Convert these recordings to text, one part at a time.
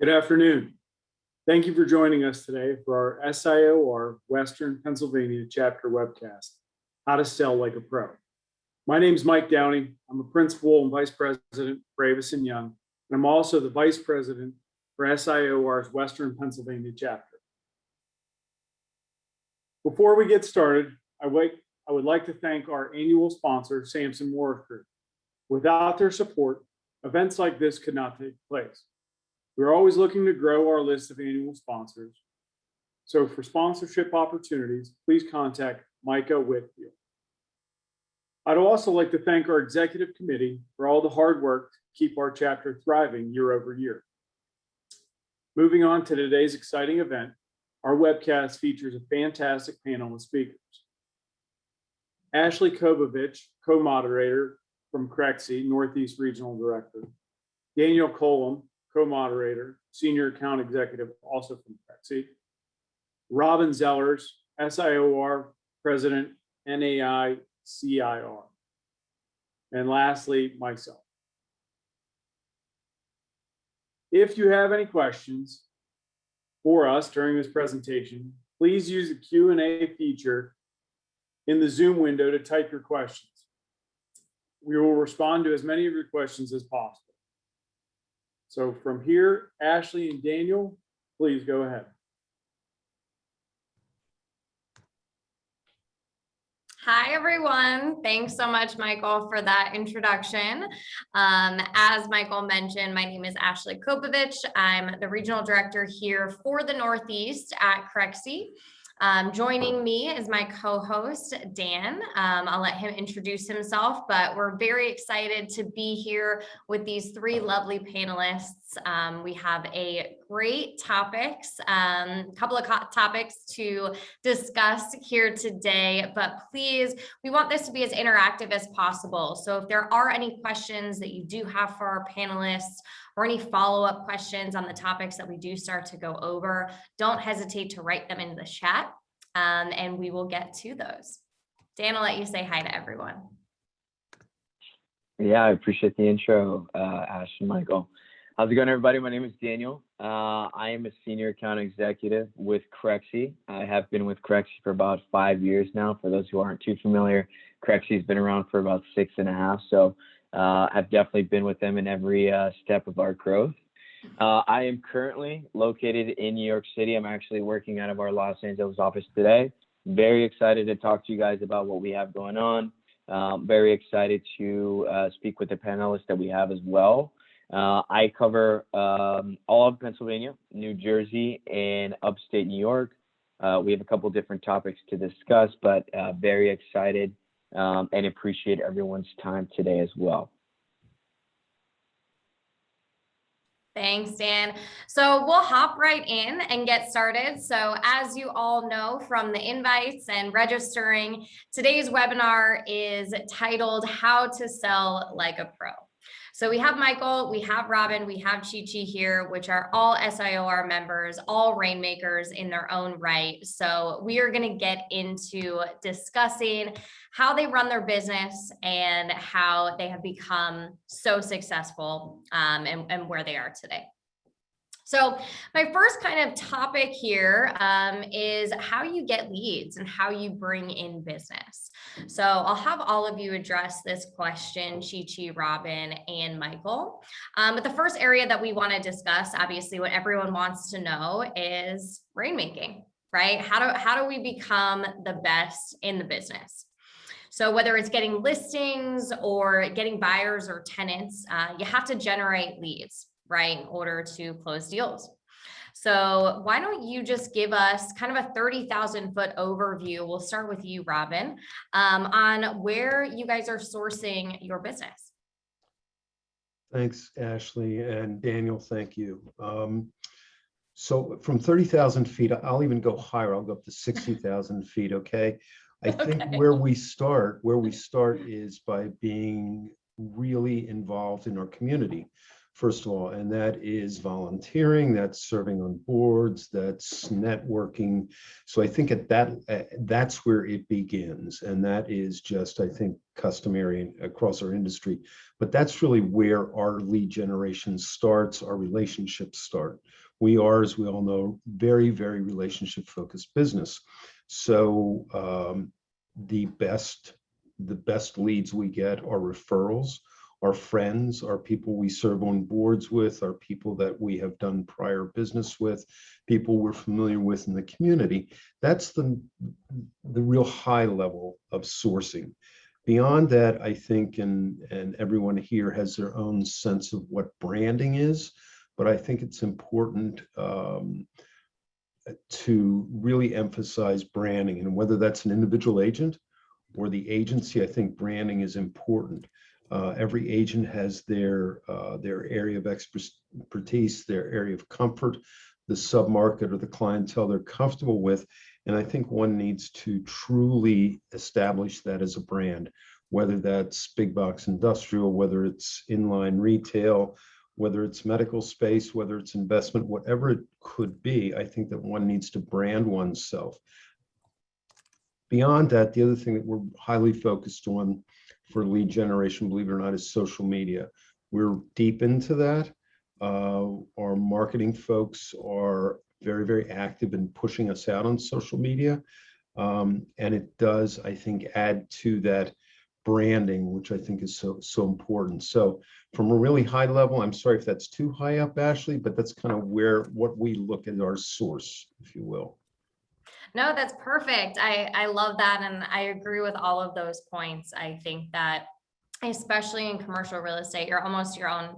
Good afternoon. Thank you for joining us today for our SIOR Western Pennsylvania chapter webcast, How to Sell Like a Pro. My name is Mike Downey. I'm a principal and vice president for Avis & Young, and I'm also the vice president for SIOR's Western Pennsylvania chapter. Before we get started, I would like to thank our annual sponsor, Sampson Wharf Group. Without their support, events like this could not take place. We're always looking to grow our list of annual sponsors. So for sponsorship opportunities, please contact Micah Whitfield. I'd also like to thank our executive committee for all the hard work to keep our chapter thriving year over year. Moving on to today's exciting event, our webcast features a fantastic panel of speakers. Ashley Kovovich, co-moderator from Crexy, Northeast Regional Director. Daniel Colum, co-moderator, senior account executive, also from Crexy. Robin Zellers, SIOR president, NAI CIR. And lastly, myself. If you have any questions for us during this presentation, please use the Q&A feature in the Zoom window to type your questions. We will respond to as many of your questions as possible. So from here, Ashley and Daniel, please go ahead. Hi, everyone. Thanks so much, Michael, for that introduction. As Michael mentioned, my name is Ashley Kovovich. I'm the regional director here for the Northeast at Crexy. Joining me is my co-host, Dan. I'll let him introduce himself, but we're very excited to be here with these three lovely panelists. We have a great topics, couple of topics to discuss here today, but please, we want this to be as interactive as possible. So if there are any questions that you do have for our panelists, or any follow-up questions on the topics that we do start to go over, don't hesitate to write them in the chat, and we will get to those. Dan, I'll let you say hi to everyone. Yeah, I appreciate the intro, Ash and Michael. How's it going, everybody? My name is Daniel. I am a senior account executive with Crexy. I have been with Crexy for about 5 years now. For those who aren't too familiar, Crexy has been around for about 6.5. So I've definitely been with them in every step of our growth. I am currently located in New York City. I'm actually working out of our Los Angeles office today. Very excited to talk to you guys about what we have going on. Very excited to speak with the panelists that we have as well. I cover all of Pennsylvania, New Jersey, and upstate New York. We have a couple different topics to discuss, but very excited and appreciate everyone's time today as well. Thanks, Dan. So we'll hop right in and get started. So as you all know from the invites and registering, today's webinar is titled How to Sell Like a Pro. So we have Michael, we have Robin, we have Chi-Chi here, which are all SIOR members, all rainmakers in their own right. So we are going to get into discussing how they run their business and how they have become so successful and where they are today. So my first kind of topic here is how you get leads and how you bring in business. So I'll have all of you address this question, Chi-Chi, Robin, and Michael. But the first area that we want to discuss, obviously what everyone wants to know, is rainmaking, right? How do we become the best in the business? So whether it's getting listings or getting buyers or tenants, you have to generate leads, right, in order to close deals. So why don't you just give us kind of a 30,000-foot overview? We'll start with you, Robin, on where you guys are sourcing your business. Thanks, Ashley, and Daniel, thank you. So from 30,000 feet, I'll even go higher. I'll go up to 60,000 feet, okay? I think where we start is by being really involved in our community. first of all, and that is volunteering, that's serving on boards, that's networking. So I think that's where it begins, and that is just, I think, customary across our industry. But that's really where our lead generation starts, our relationships start. We are, as we all know, very, very relationship focused business. So the best leads we get are referrals, our friends, our people we serve on boards with, our people that we have done prior business with, people we're familiar with in the community. That's the real high level of sourcing. Beyond that, I think, and everyone here has their own sense of what branding is, but I think it's important to really emphasize branding, and whether that's an individual agent or the agency, I think branding is important. Every agent has their area of expertise, their area of comfort, the submarket or the clientele they're comfortable with. And I think one needs to truly establish that as a brand, whether that's big box industrial, whether it's inline retail, whether it's medical space, whether it's investment, whatever it could be. I think that one needs to brand oneself. Beyond that, the other thing that we're highly focused on for lead generation, believe it or not, is social media. We're deep into that. Our marketing folks are very, very active in pushing us out on social media. And it does, I think, add to that branding, which I think is so important. So from a really high level, I'm sorry if that's too high up, Ashley, but that's kind of what we look at our source, if you will. No, that's perfect. I love that. And I agree with all of those points. I think that especially in commercial real estate, you're almost your own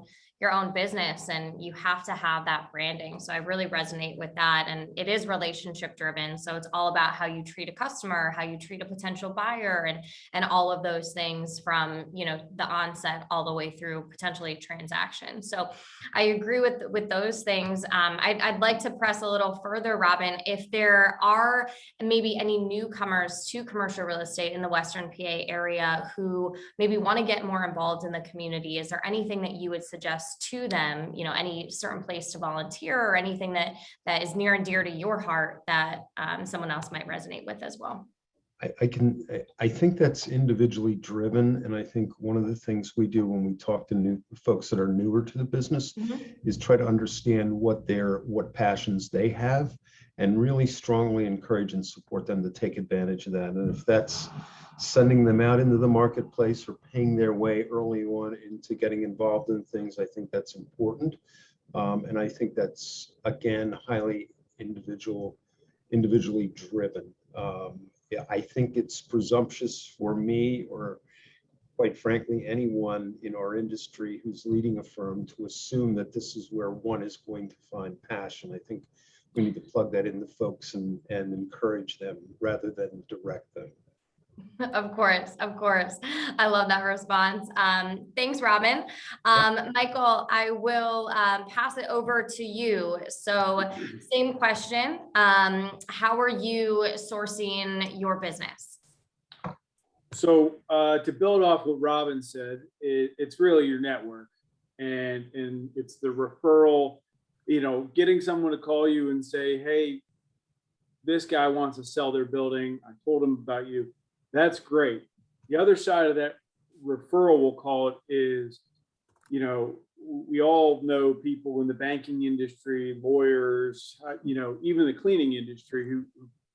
business, and you have to have that branding. So I really resonate with that. And it is relationship driven. So it's all about how you treat a customer, how you treat a potential buyer, and all of those things from, the onset all the way through potentially a transaction. So I agree with those things. I'd like to press a little further, Robin, if there are maybe any newcomers to commercial real estate in the Western PA area who maybe want to get more involved in the community. Is there anything that you would suggest to them, any certain place to volunteer, or anything that is near and dear to your heart that someone else might resonate with as well? I think that's individually driven. And I think one of the things we do when we talk to new folks that are newer to the business is try to understand what passions they have, and really strongly encourage and support them to take advantage of that. And if that's sending them out into the marketplace or paying their way early on into getting involved in things, I think that's important. And I think that's, again, highly individually driven. Yeah, I think it's presumptuous for me, or quite frankly, anyone in our industry who's leading a firm, to assume that this is where one is going to find passion. I think we need to plug that into folks and encourage them rather than direct them. Of course. I love that response. Thanks, Robin. Michael, I will pass it over to you. So same question. How are you sourcing your business? So to build off what Robin said, it's really your network, and it's the referral, getting someone to call you and say, hey, this guy wants to sell their building. I told him about you. That's great. The other side of that referral, we'll call it, is, we all know people in the banking industry, lawyers, even the cleaning industry, who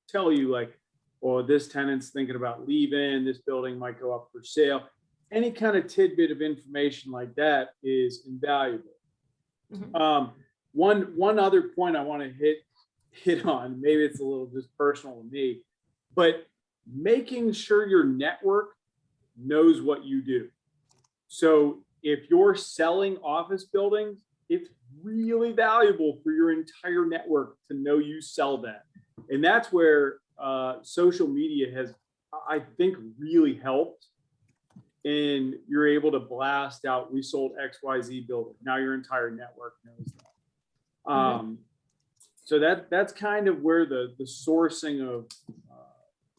tell you like, well, this tenant's thinking about leaving, this building might go up for sale. Any kind of tidbit of information like that is invaluable. One other point I want to hit on, maybe it's a little just personal to me, but making sure your network knows what you do. So if you're selling office buildings, it's really valuable for your entire network to know you sell that. And that's where social media has, I think, really helped. And you're able to blast out, we sold XYZ building. Now your entire network knows that. So that's kind of where the sourcing of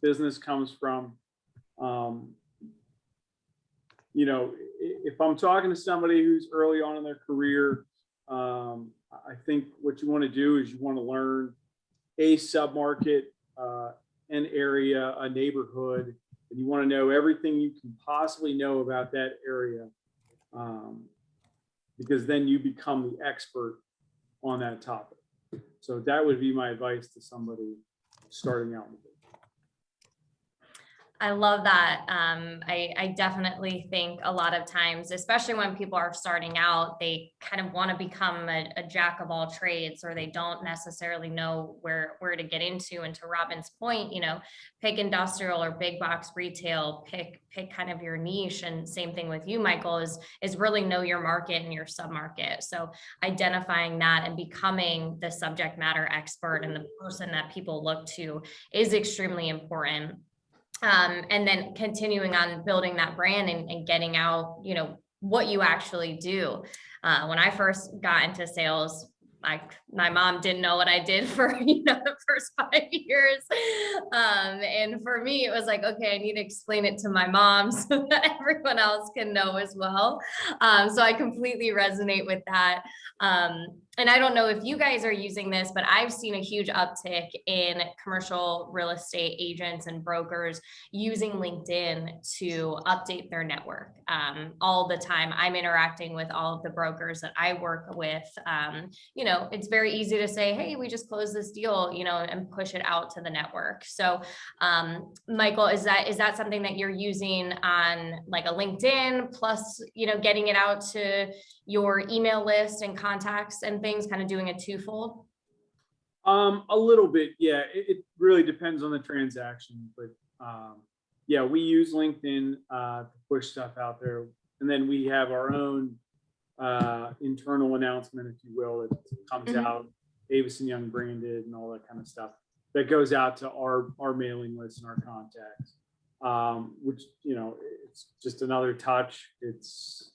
business comes from. if I'm talking to somebody who's early on in their career, I think what you want to do is you want to learn a submarket, an area, a neighborhood, and you want to know everything you can possibly know about that area, because then you become the expert on that topic. So that would be my advice to somebody starting out with it. I love that. I definitely think a lot of times, especially when people are starting out, they kind of want to become a jack of all trades, or they don't necessarily know where to get into. And to Robin's point, pick industrial or big box retail, pick kind of your niche. And same thing with you, Michael, is really know your market and your submarket. So identifying that and becoming the subject matter expert and the person that people look to is extremely important. And then continuing on building that brand and getting out, what you actually do. When I first got into sales, my mom didn't know what I did for, the first 5 years. And for me, it was like, okay, I need to explain it to my mom so that everyone else can know as well. So I completely resonate with that. And I don't know if you guys are using this, but I've seen a huge uptick in commercial real estate agents and brokers using LinkedIn to update their network. All the time I'm interacting with all of the brokers that I work with. It's very easy to say, hey, we just closed this deal, and push it out to the network. So Michael, is that something that you're using on like a LinkedIn plus, getting it out to your email list and contacts and things, kind of doing a twofold? A little bit, yeah. It really depends on the transaction, but yeah, we use LinkedIn to push stuff out there, and then we have our own internal announcement, if you will, that comes out, Davis and Young branded and all that kind of stuff that goes out to our mailing list and our contacts, which, it's just another touch. It's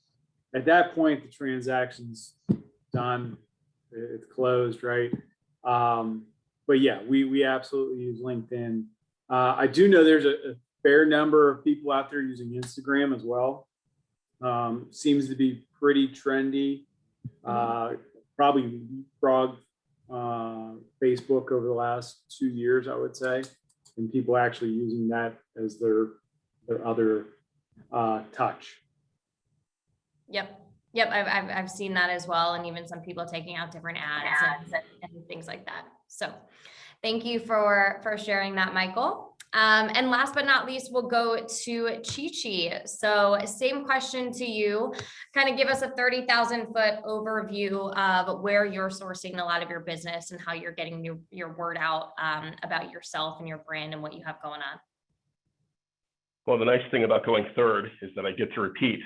at that point, the transaction's done, it's closed, right? But yeah, we absolutely use LinkedIn. I do know there's a fair number of people out there using Instagram as well. Seems to be pretty trendy. Probably frog Facebook over the last 2 years, I would say, and people actually using that as their other touch. Yep. I've seen that as well. And even some people taking out different ads and things like that. So thank you for sharing that, Michael. And last but not least, we'll go to Chi-Chi. So same question to you, kind of give us a 30,000-foot overview of where you're sourcing a lot of your business and how you're getting your word out about yourself and your brand and what you have going on. Well, the nice thing about going third is that I get to repeat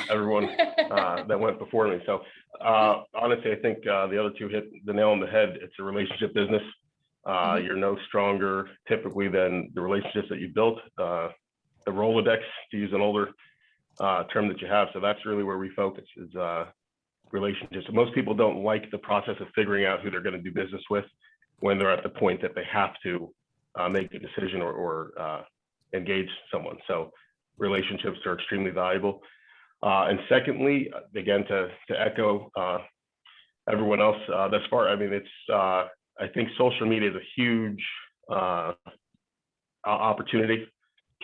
everyone that went before me. So honestly, I think the other two hit the nail on the head. It's a relationship business. You're no stronger typically than the relationships that you built, the Rolodex, to use an older term that you have. So that's really where we focus, is relationships. Most people don't like the process of figuring out who they're going to do business with when they're at the point that they have to make a decision or engage someone. So relationships are extremely valuable. And secondly, again, to echo everyone else thus far, I mean, it's I think social media is a huge opportunity.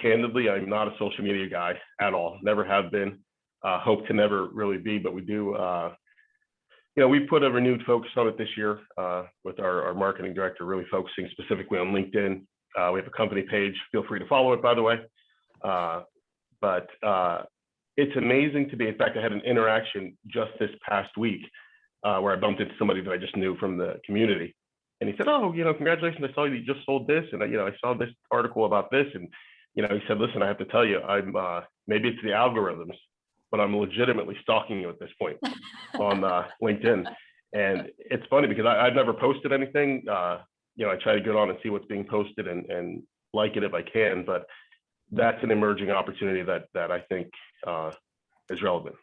Candidly, I'm not a social media guy at all. Never have been. Hope to never really be. But we do. We put a renewed focus on it this year with our marketing director really focusing specifically on LinkedIn. We have a company page. Feel free to follow it, by the way. But it's amazing to be. In fact, I had an interaction just this past week where I bumped into somebody that I just knew from the community. And he said, oh, congratulations, I saw you just sold this. And I saw this article about this. And, he said, listen, I have to tell you, I'm maybe it's the algorithms, but I'm legitimately stalking you at this point on LinkedIn. And it's funny because I've never posted anything. I try to get on and see what's being posted and like it if I can. But that's an emerging opportunity that I think is relevant.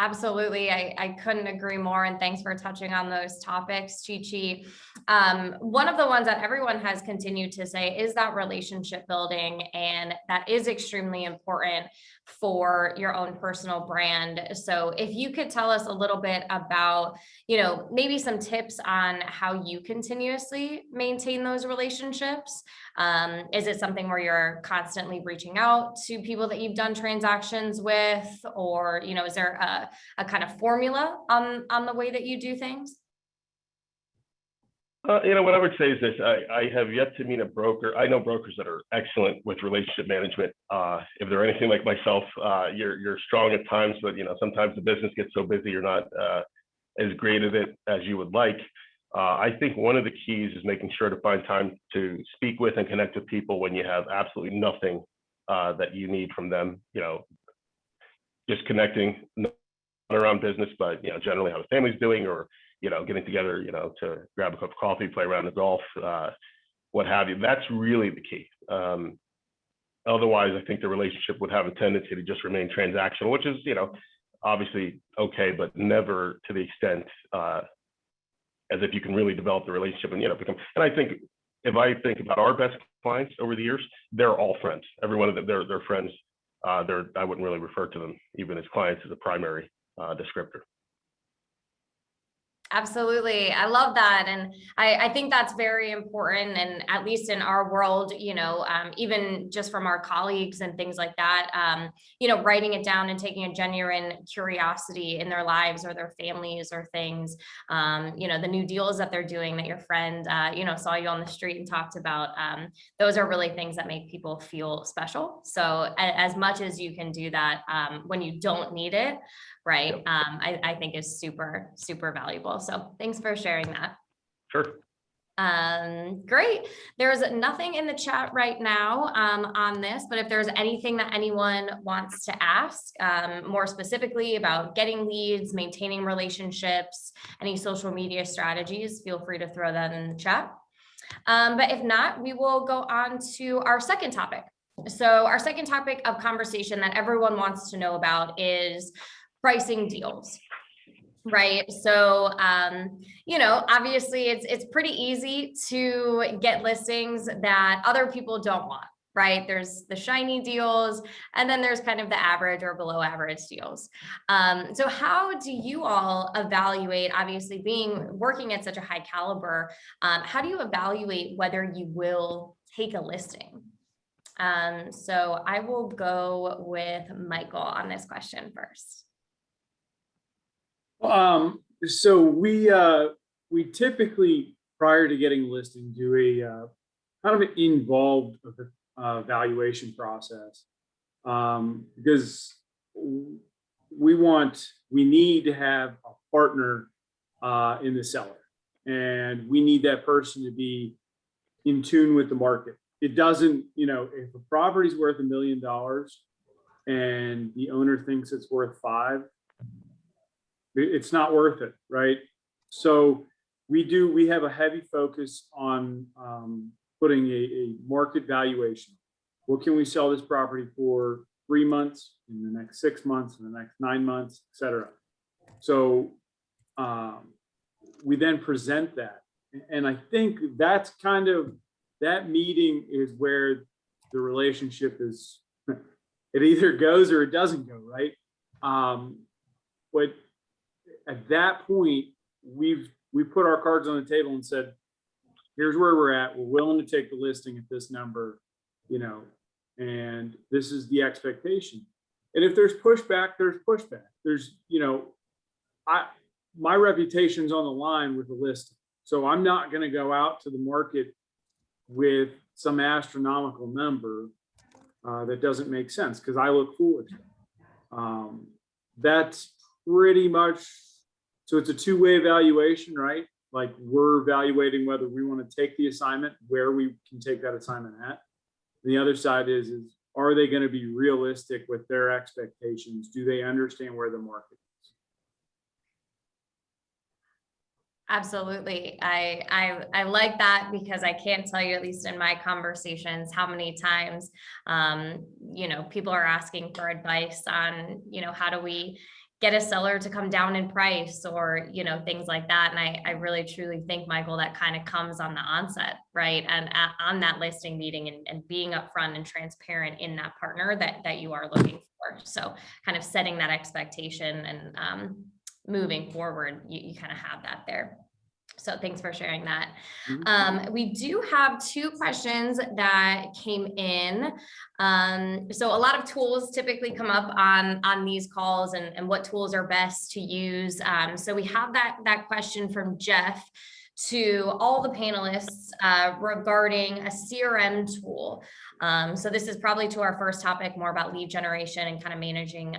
Absolutely. I couldn't agree more. And thanks for touching on those topics, Chi Chi. One of the ones that everyone has continued to say is that relationship building. And that is extremely important for your own personal brand. So if you could tell us a little bit about, maybe some tips on how you continuously maintain those relationships. Is it something where you're constantly reaching out to people that you've done transactions with, or, is there a kind of formula on the way that you do things? What I would say is this: I have yet to meet a broker. I know brokers that are excellent with relationship management. If they're anything like myself, you're strong at times, but sometimes the business gets so busy you're not as great at it as you would like. I think one of the keys is making sure to find time to speak with and connect with people when you have absolutely nothing that you need from them. Just connecting, not around business, but generally how the family's doing, or getting together, to grab a cup of coffee, play around the golf, what have you. That's really the key. Otherwise, I think the relationship would have a tendency to just remain transactional, which is, obviously okay, but never to the extent as if you can really develop the relationship and become. And I think if I think about our best clients over the years, they're all friends. Every one of them, they're friends. I wouldn't really refer to them even as clients as a primary descriptor. Absolutely. I love that. And I think that's very important. And at least in our world, even just from our colleagues and things like that, writing it down and taking a genuine curiosity in their lives or their families or things, the new deals that they're doing that your friend, saw you on the street and talked about, those are really things that make people feel special. So as much as you can do that when you don't need it, right, Yep. I think is super, super valuable. So thanks for sharing that. Sure. Great. There's nothing in the chat right now on this, but if there's anything that anyone wants to ask more specifically about getting leads, maintaining relationships, any social media strategies, feel free to throw that in the chat. But if not, we will go on to our second topic. So our second topic of conversation that everyone wants to know about is pricing deals. Right. So, obviously it's pretty easy to get listings that other people don't want, right? There's the shiny deals, and then there's kind of the average or below average deals. So how do you all evaluate, obviously working at such a high caliber, how do you evaluate whether you will take a listing? So I will go with Michael on this question first. So we typically, prior to getting a listing, do a kind of an involved valuation process, because we need to have a partner in the seller, and we need that person to be in tune with the market. It doesn't, if a property's worth $1 million and the owner thinks it's worth $5 million, it's not worth it, right? So we have a heavy focus on putting a market valuation. What can we sell this property for 3 months, in the next 6 months, in the next 9 months, et cetera. So we then present that. And I think that's kind of, that meeting is where the relationship is, it either goes or it doesn't go, right? But at that point, we put our cards on the table and said, here's where we're at. We're willing to take the listing at this number, and this is the expectation. And if there's pushback, there's pushback. There's, my reputation's on the line with the listing. So I'm not going to go out to the market with some astronomical number that doesn't make sense, because I look foolish. That's pretty much, so it's a two-way evaluation, right? Like, we're evaluating whether we want to take the assignment, where we can take that assignment at. And the other side is are they going to be realistic with their expectations? Do they understand where the market is? Absolutely. I like that, because I can't tell you, at least in my conversations, how many times, people are asking for advice on, how do we get a seller to come down in price or, things like that. And I really truly think, Michael, that kind of comes on the onset, right? And on that listing meeting and being upfront and transparent in that partner that you are looking for. So kind of setting that expectation and moving forward, you kind of have that there. So thanks for sharing that. We do have 2 questions that came in. So a lot of tools typically come up on these calls and what tools are best to use. So we have that question from Jeff to all the panelists regarding a CRM tool. So this is probably to our first topic, more about lead generation and kind of managing,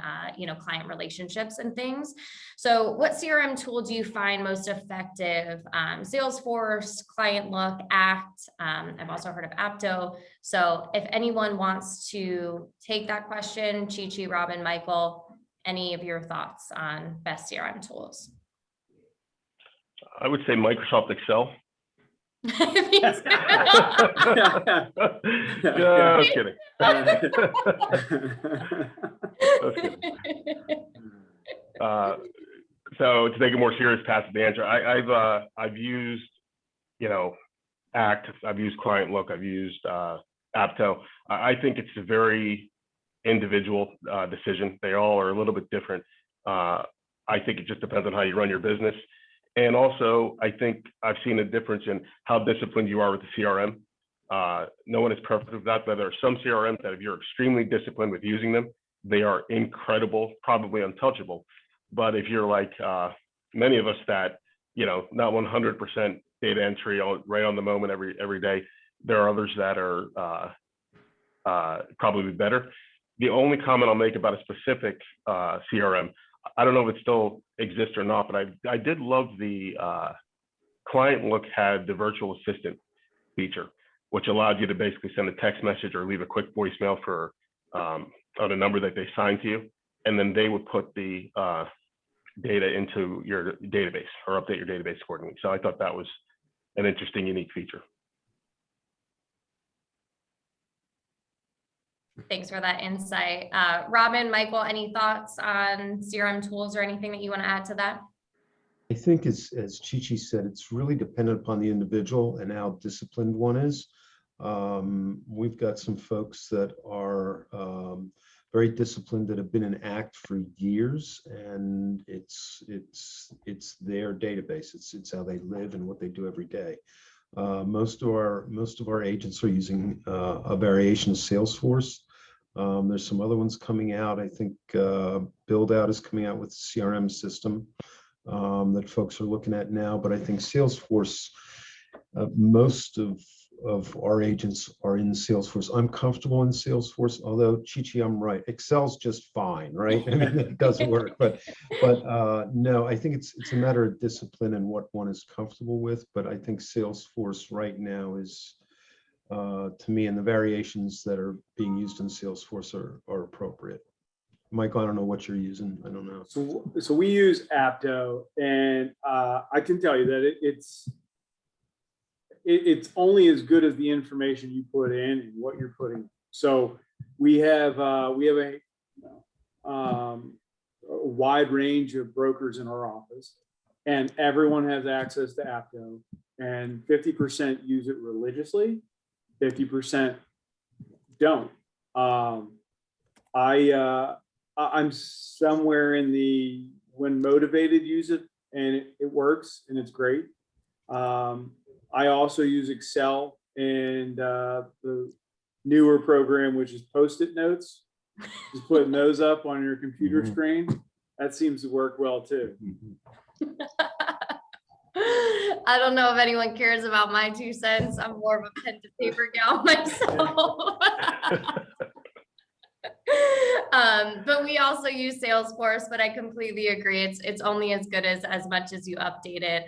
client relationships and things. So what CRM tool do you find most effective? Salesforce, ClientLook, Act. I've also heard of Apto. So if anyone wants to take that question, Chi-Chi, Robin, Michael, any of your thoughts on best CRM tools? I would say Microsoft Excel. Me too. Yeah, I'm kidding. That's good. So to take a more serious pass at the answer, I've used, Act, I've used ClientLook, I've used Apto. I think it's a very individual decision. They all are a little bit different. I think it just depends on how you run your business. And also, I think I've seen a difference in how disciplined you are with the CRM. No one is perfect with that, but there are some CRMs that if you're extremely disciplined with using them, they are incredible, probably untouchable. But if you're like many of us that, not 100% data entry right on the moment every day, there are others that are probably better. The only comment I'll make about a specific CRM, I don't know if it still exists or not, but I did love the ClientLook had the virtual assistant feature, which allowed you to basically send a text message or leave a quick voicemail for on a number that they signed to you, and then they would put the data into your database or update your database accordingly. So I thought that was an interesting, unique feature. Thanks for that insight. Robin, Michael, any thoughts on CRM tools or anything that you want to add to that? I think as Chi-Chi said, it's really dependent upon the individual and how disciplined one is. We've got some folks that are very disciplined that have been in ACT for years, and it's their database. It's how they live and what they do every day. Most of our agents are using a variation of Salesforce. There's some other ones coming out. I think Build Out is coming out with a CRM system that folks are looking at now. But I think Salesforce, most of our agents are in Salesforce. I'm comfortable in Salesforce, although Chi-Chi, I'm right. Excel's just fine, right? I mean, it doesn't work, but no, I think it's a matter of discipline and what one is comfortable with. But I think Salesforce right now is, to me, and the variations that are being used in Salesforce are appropriate. Michael, I don't know what you're using. I don't know. So we use Apto, and I can tell you that it's only as good as the information you put in and what you're putting in. So we have a wide range of brokers in our office, and everyone has access to Apto, and 50% use it religiously, 50% don't. I'm somewhere in the when motivated use it, and it works and it's great. I also use Excel and the newer program, which is Post-it notes. Just putting those up on your computer screen. That seems to work well too. I don't know if anyone cares about my 2 cents. I'm more of a pen to paper gal myself. But we also use Salesforce, but I completely agree. It's only as good as much as you update it.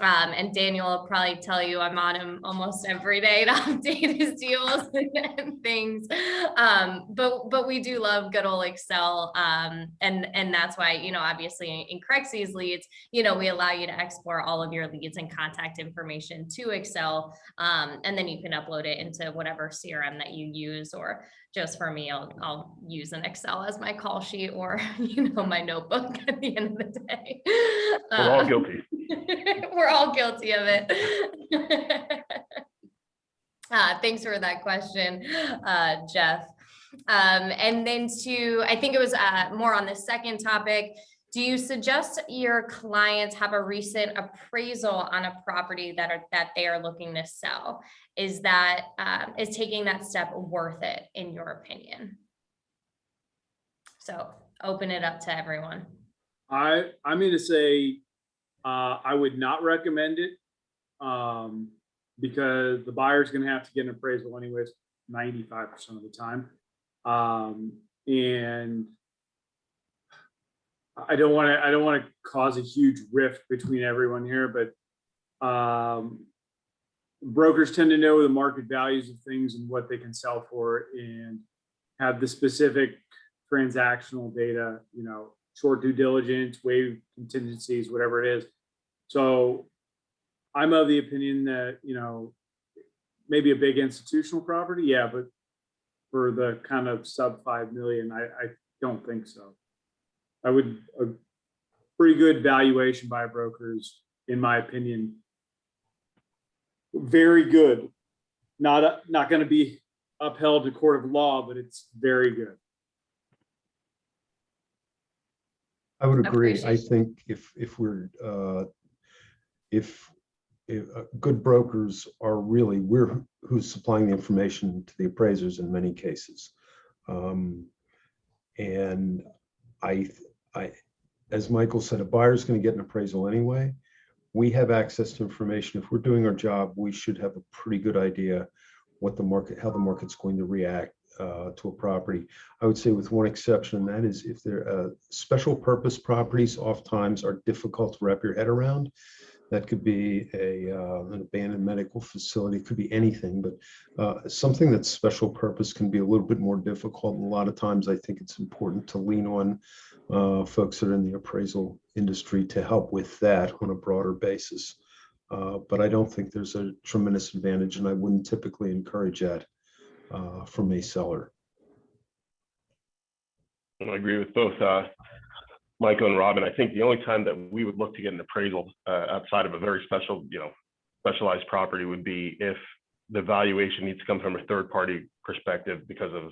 And Daniel will probably tell you I'm on him almost every day to update his deals and things. But we do love good old Excel. And that's why, obviously in Crexie's leads, we allow you to export all of your leads and contact information to Excel. And then you can upload it into whatever CRM that you use, or just for me, I'll use an Excel as my call sheet, or, my notebook at the end of the day. We're all guilty. We're all guilty of it. Thanks for that question, Jeff. And then I think it was more on the second topic. Do you suggest your clients have a recent appraisal on a property that they are looking to sell? Is taking that step worth it in your opinion? So open it up to everyone. I'm going to say I would not recommend it because the buyer's going to have to get an appraisal anyways, 95% of the time. And I don't want to cause a huge rift between everyone here, but brokers tend to know the market values of things and what they can sell for, and have the specific transactional data, short due diligence, waive contingencies, whatever it is. So I'm of the opinion that, maybe a big institutional property, yeah, but for the kind of sub 5 million, I don't think so. A pretty good valuation by brokers, in my opinion. Very good. Not going to be upheld to court of law, but it's very good. I would agree. I Appreciate- think if good brokers are really, we're who's supplying the information to the appraisers in many cases. And I, as Michael said, a buyer's going to get an appraisal anyway. We have access to information. If we're doing our job, we should have a pretty good idea how the market's going to react to a property. I would say with one exception, and that is if they're special purpose properties, oftentimes are difficult to wrap your head around. That could be an abandoned medical facility, it could be anything, but something that's special purpose can be a little bit more difficult. And a lot of times I think it's important to lean on folks that are in the appraisal industry to help with that on a broader basis. But I don't think there's a tremendous advantage, and I wouldn't typically encourage that from a seller. I agree with both Michael and Robin. I think the only time that we would look to get an appraisal outside of a very specialized property would be if the valuation needs to come from a third party perspective because of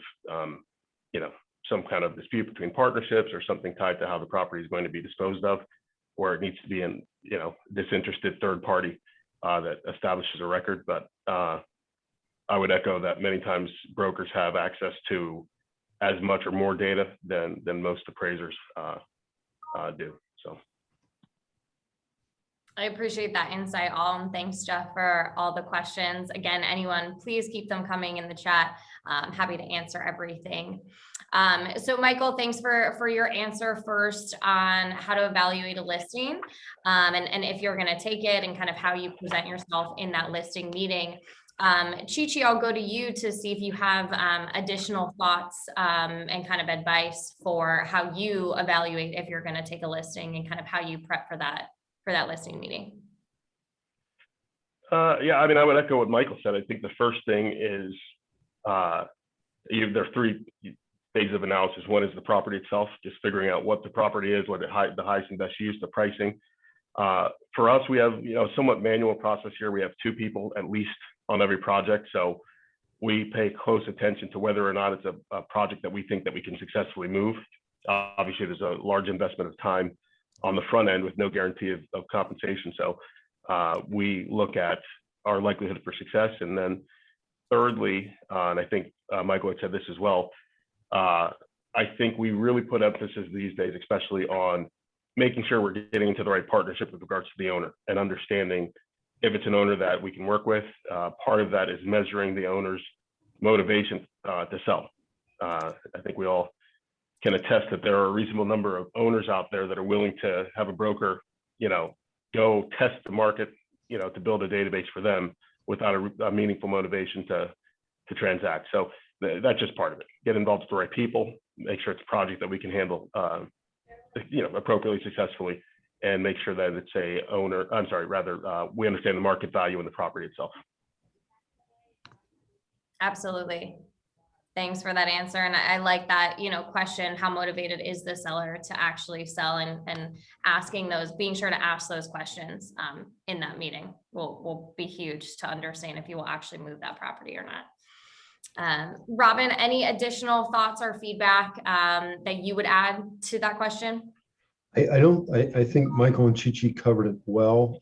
some kind of dispute between partnerships or something tied to how the property is going to be disposed of, where it needs to be in disinterested third party that establishes a record. But I would echo that many times brokers have access to as much or more data than most appraisers do. So I appreciate that insight, all, and thanks, Jeff, for all the questions. Again, anyone, please keep them coming in the chat. I'm happy to answer everything. So Michael, thanks for your answer first on how to evaluate a listing, and if you're going to take it and kind of how you present yourself in that listing meeting. Chi-Chi, I'll go to you to see if you have additional thoughts and kind of advice for how you evaluate if you're going to take a listing, and kind of how you prep for that listing meeting. Yeah, I mean, I would echo what Michael said. I think the first thing is there are three phases of analysis. One is the property itself, just figuring out what the property is, what the highest and best use, the pricing. For us, we have somewhat manual process here. We have 2 people at least on every project, so we pay close attention to whether or not it's a project that we think that we can successfully move. Obviously, there's a large investment of time on the front end with no guarantee of compensation. So we look at our likelihood for success. And then thirdly, and I think Michael had said this as well, I think we really put emphasis these days, especially on making sure we're getting into the right partnership with regards to the owner and understanding if it's an owner that we can work with. Part of that is measuring the owner's motivation to sell. I think we all can attest that there are a reasonable number of owners out there that are willing to have a broker, go test the market, to build a database for them without a meaningful motivation to transact. So that's just part of it. Get involved with the right people, make sure it's a project that we can handle, appropriately, successfully, and make sure that it's we understand the market value in the property itself. Absolutely. Thanks for that answer. And I like that, question, how motivated is the seller to actually sell, and being sure to ask those questions in that meeting will be huge to understand if you will actually move that property or not. Robin, any additional thoughts or feedback that you would add to that question? I think Michael and Chi-Chi covered it well.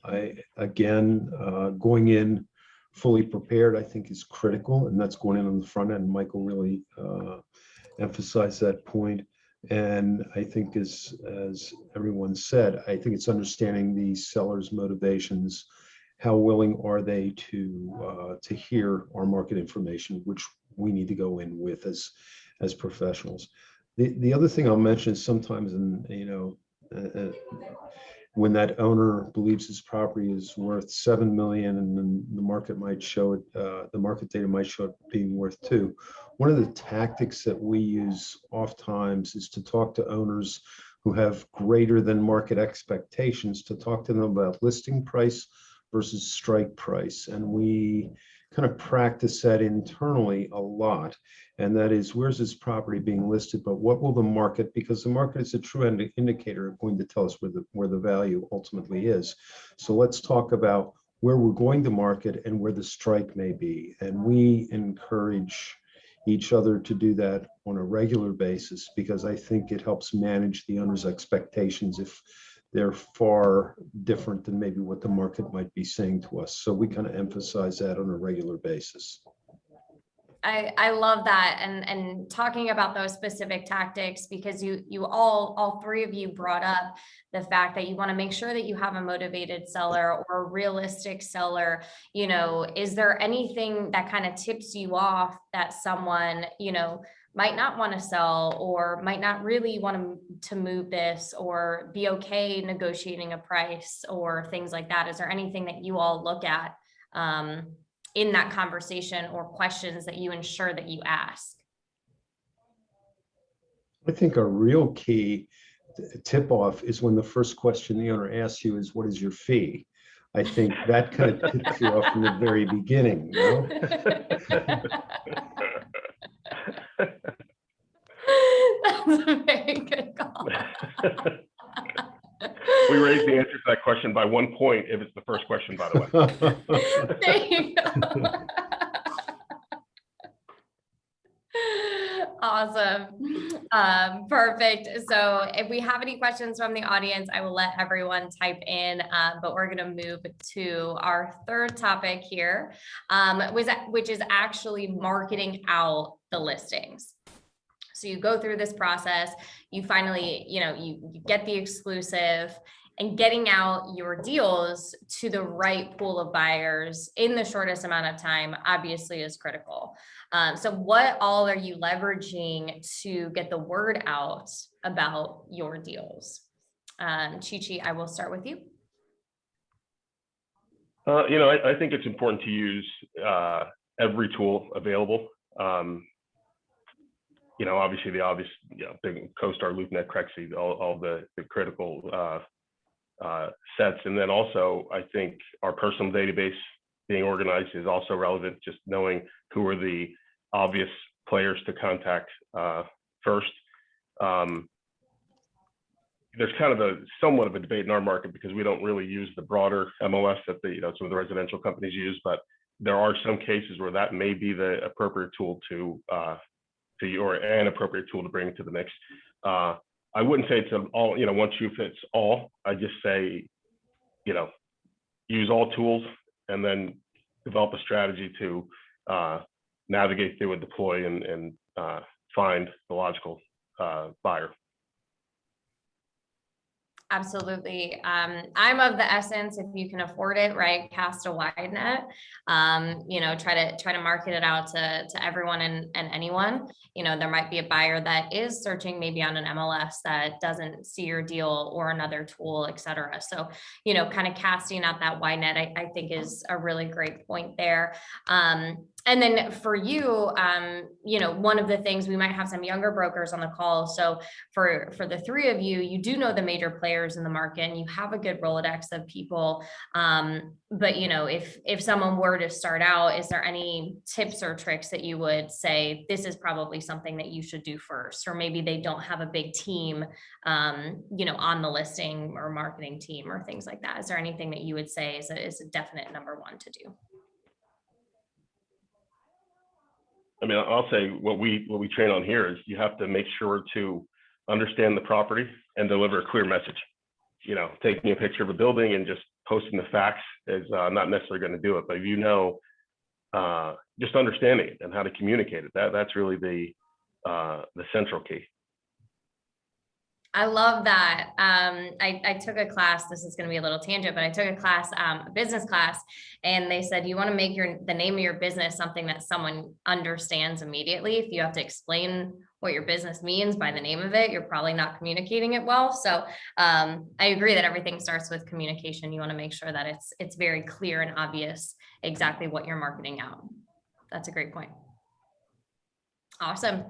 Going in fully prepared, I think, is critical, and that's going in on the front end. Michael really emphasized that point. And I think, as everyone said, I think it's understanding the seller's motivations. How willing are they to hear our market information, which we need to go in with as professionals. The other thing I'll mention is sometimes, when that owner believes his property is worth $7 million, and then the market might show it, the market data might show it being worth $2 million. One of the tactics that we use oftentimes is to talk to owners who have greater than market expectations, to talk to them about listing price versus strike price. And we kind of practice that internally a lot. And that is, where's this property being listed, but what will the market, because the market is a true indicator going to tell us where the value ultimately is. So let's talk about where we're going to market and where the strike may be. And we encourage each other to do that on a regular basis, because I think it helps manage the owner's expectations if they're far different than maybe what the market might be saying to us. So we kind of emphasize that on a regular basis. I love that, and talking about those specific tactics, because you all three of you brought up the fact that you want to make sure that you have a motivated seller or a realistic seller. Is there anything that kind of tips you off that someone might not want to sell, or might not really want to move this, or be okay negotiating a price, or things like that? Is there anything that you all look at in that conversation, or questions that you ensure that you ask? I think a real key tip off is when the first question the owner asks you is, what is your fee? I think that kind of tips you off from the very beginning, That's a very good call. We raise the answer to that question by 1 point if it's the first question, by the way. There you go. Awesome. Perfect. So if we have any questions from the audience, I will let everyone type in, but we're going to move to our third topic here, which is actually marketing out the listings. So you go through this process, you finally, you get the exclusive, and getting out your deals to the right pool of buyers in the shortest amount of time obviously is critical. So what all are you leveraging to get the word out about your deals? Chi-Chi, I will start with you. I think it's important to use every tool available. Obviously the obvious, big CoStar, LoopNet, Crexi, all the critical sets. And then also, I think our personal database being organized is also relevant, just knowing who are the obvious players to contact first. There's kind of somewhat of a debate in our market, because we don't really use the broader MLS that some of the residential companies use, but there are some cases where that may be the appropriate tool or an appropriate tool to bring to the mix. I wouldn't say it's all, one shoe fits all. I just say, use all tools, and then develop a strategy to navigate through and deploy and find the logical buyer. Absolutely. I'm of the essence, if you can afford it, right, cast a wide net. Try to market it out to everyone and anyone. There might be a buyer that is searching maybe on an MLS that doesn't see your deal or another tool, et cetera. So, kind of casting out that wide net, I think is a really great point there. And then for you, one of the things, we might have some younger brokers on the call. So for the three of you, you do know the major players in the market and you have a good Rolodex of people. But if someone were to start out, is there any tips or tricks that you would say, this is probably something that you should do first? Or maybe they don't have a big team, on the listing or marketing team or things like that. Is there anything that you would say is a definite number one to do? I mean, I'll say what we train on here is you have to make sure to understand the property and deliver a clear message. Taking a picture of a building and just posting the facts is not necessarily going to do it. But if just understanding it and how to communicate it, that's really the central key. I love that. I took a class, this is going to be a little tangent, but I took a class, a business class, and they said, you want to make the name of your business something that someone understands immediately. If you have to explain what your business means by the name of it, you're probably not communicating it well. So I agree that everything starts with communication. You want to make sure that it's very clear and obvious exactly what you're marketing out. That's a great point. Awesome.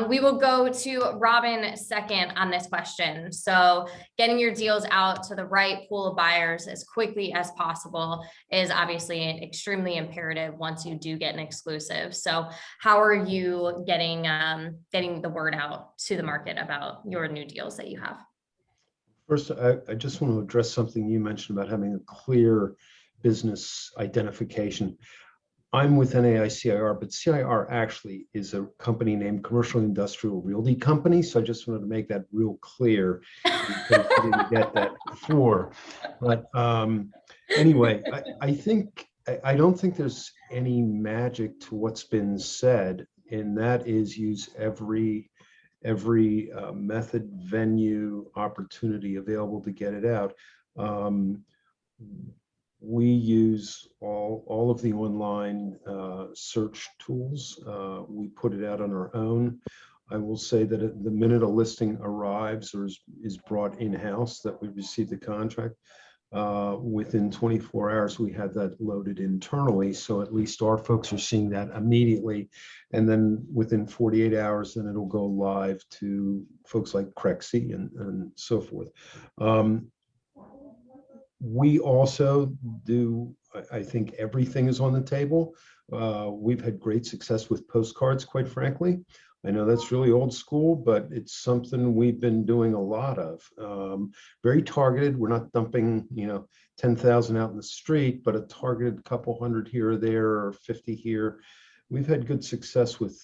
We will go to Robin second on this question. So getting your deals out to the right pool of buyers as quickly as possible is obviously extremely imperative once you do get an exclusive. So how are you getting the word out to the market about your new deals that you have? First, I just want to address something you mentioned about having a clear business identification. I'm with SIOR, but SIOR actually is a company named Commercial Industrial Realty Company. So I just wanted to make that real clear in case you didn't get that before. But anyway, I don't think there's any magic to what's been said, and that is use every method, venue, opportunity available to get it out. We use all of the online search tools. We put it out on our own. I will say that the minute a listing arrives or is brought in-house, that we receive the contract, within 24 hours, we have that loaded internally. So at least our folks are seeing that immediately. And then within 48 hours, then it'll go live to folks like Crexy and so forth. We also do, I think everything is on the table. We've had great success with postcards, quite frankly. I know that's really old school, but it's something we've been doing a lot of. Very targeted. We're not dumping, 10,000 out in the street, but a targeted couple hundred here or there, or 50 here. We've had good success with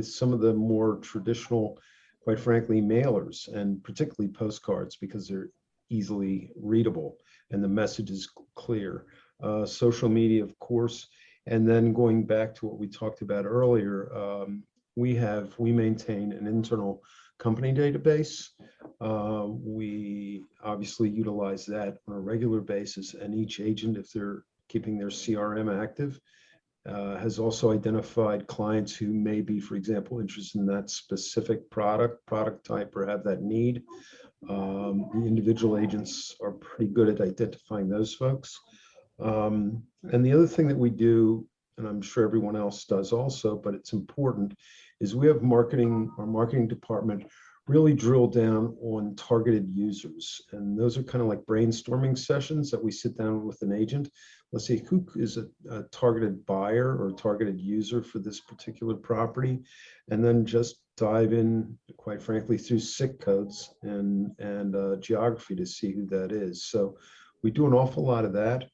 some of the more traditional, quite frankly, mailers, and particularly postcards, because they're easily readable and the message is clear. Social media, of course, and then going back to what we talked about earlier, we maintain an internal company database. We obviously utilize that on a regular basis, and each agent, if they're keeping their CRM active, has also identified clients who may be, for example, interested in that specific product type or have that need. The individual agents are pretty good at identifying those folks. And the other thing that we do, and I'm sure everyone else does also, but it's important, is we have our marketing department really drill down on targeted users. And those are kind of like brainstorming sessions that we sit down with an agent. Let's see, who is a targeted buyer or targeted user for this particular property? And then just dive in, quite frankly, through SIC codes and geography to see who that is. So we do an awful lot of that,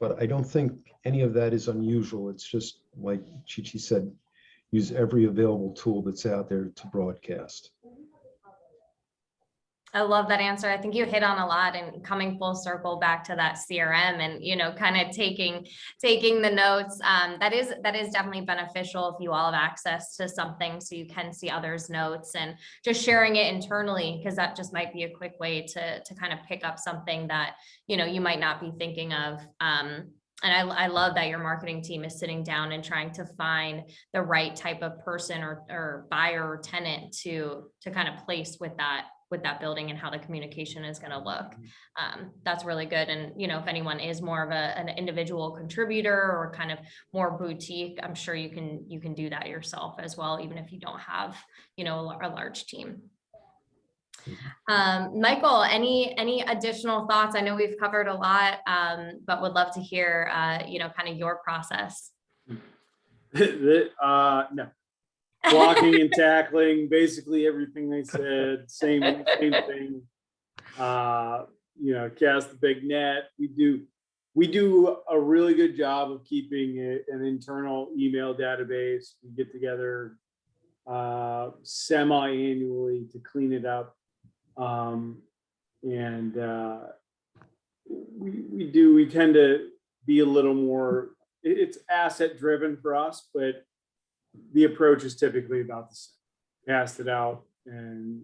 but I don't think any of that is unusual. It's just like Chichi said, use every available tool that's out there to broadcast. I love that answer. I think you hit on a lot, and coming full circle back to that CRM and, kind of taking the notes. That is definitely beneficial if you all have access to something so you can see others' notes, and just sharing it internally, because that just might be a quick way to kind of pick up something that, you might not be thinking of. And I love that your marketing team is sitting down and trying to find the right type of person or buyer or tenant to kind of place with that building, and how the communication is going to look. That's really good. And, if anyone is more of an individual contributor or kind of more boutique, I'm sure you can do that yourself as well, even if you don't have, a large team. Michael, any additional thoughts? I know we've covered a lot, but would love to hear, kind of your process. No. Blocking and tackling, basically everything they said, same thing. Cast the big net. We do a really good job of keeping an internal email database. We get together semi-annually to clean it up. We tend to be a little more, it's asset driven for us, but the approach is typically about the same. Cast it out and,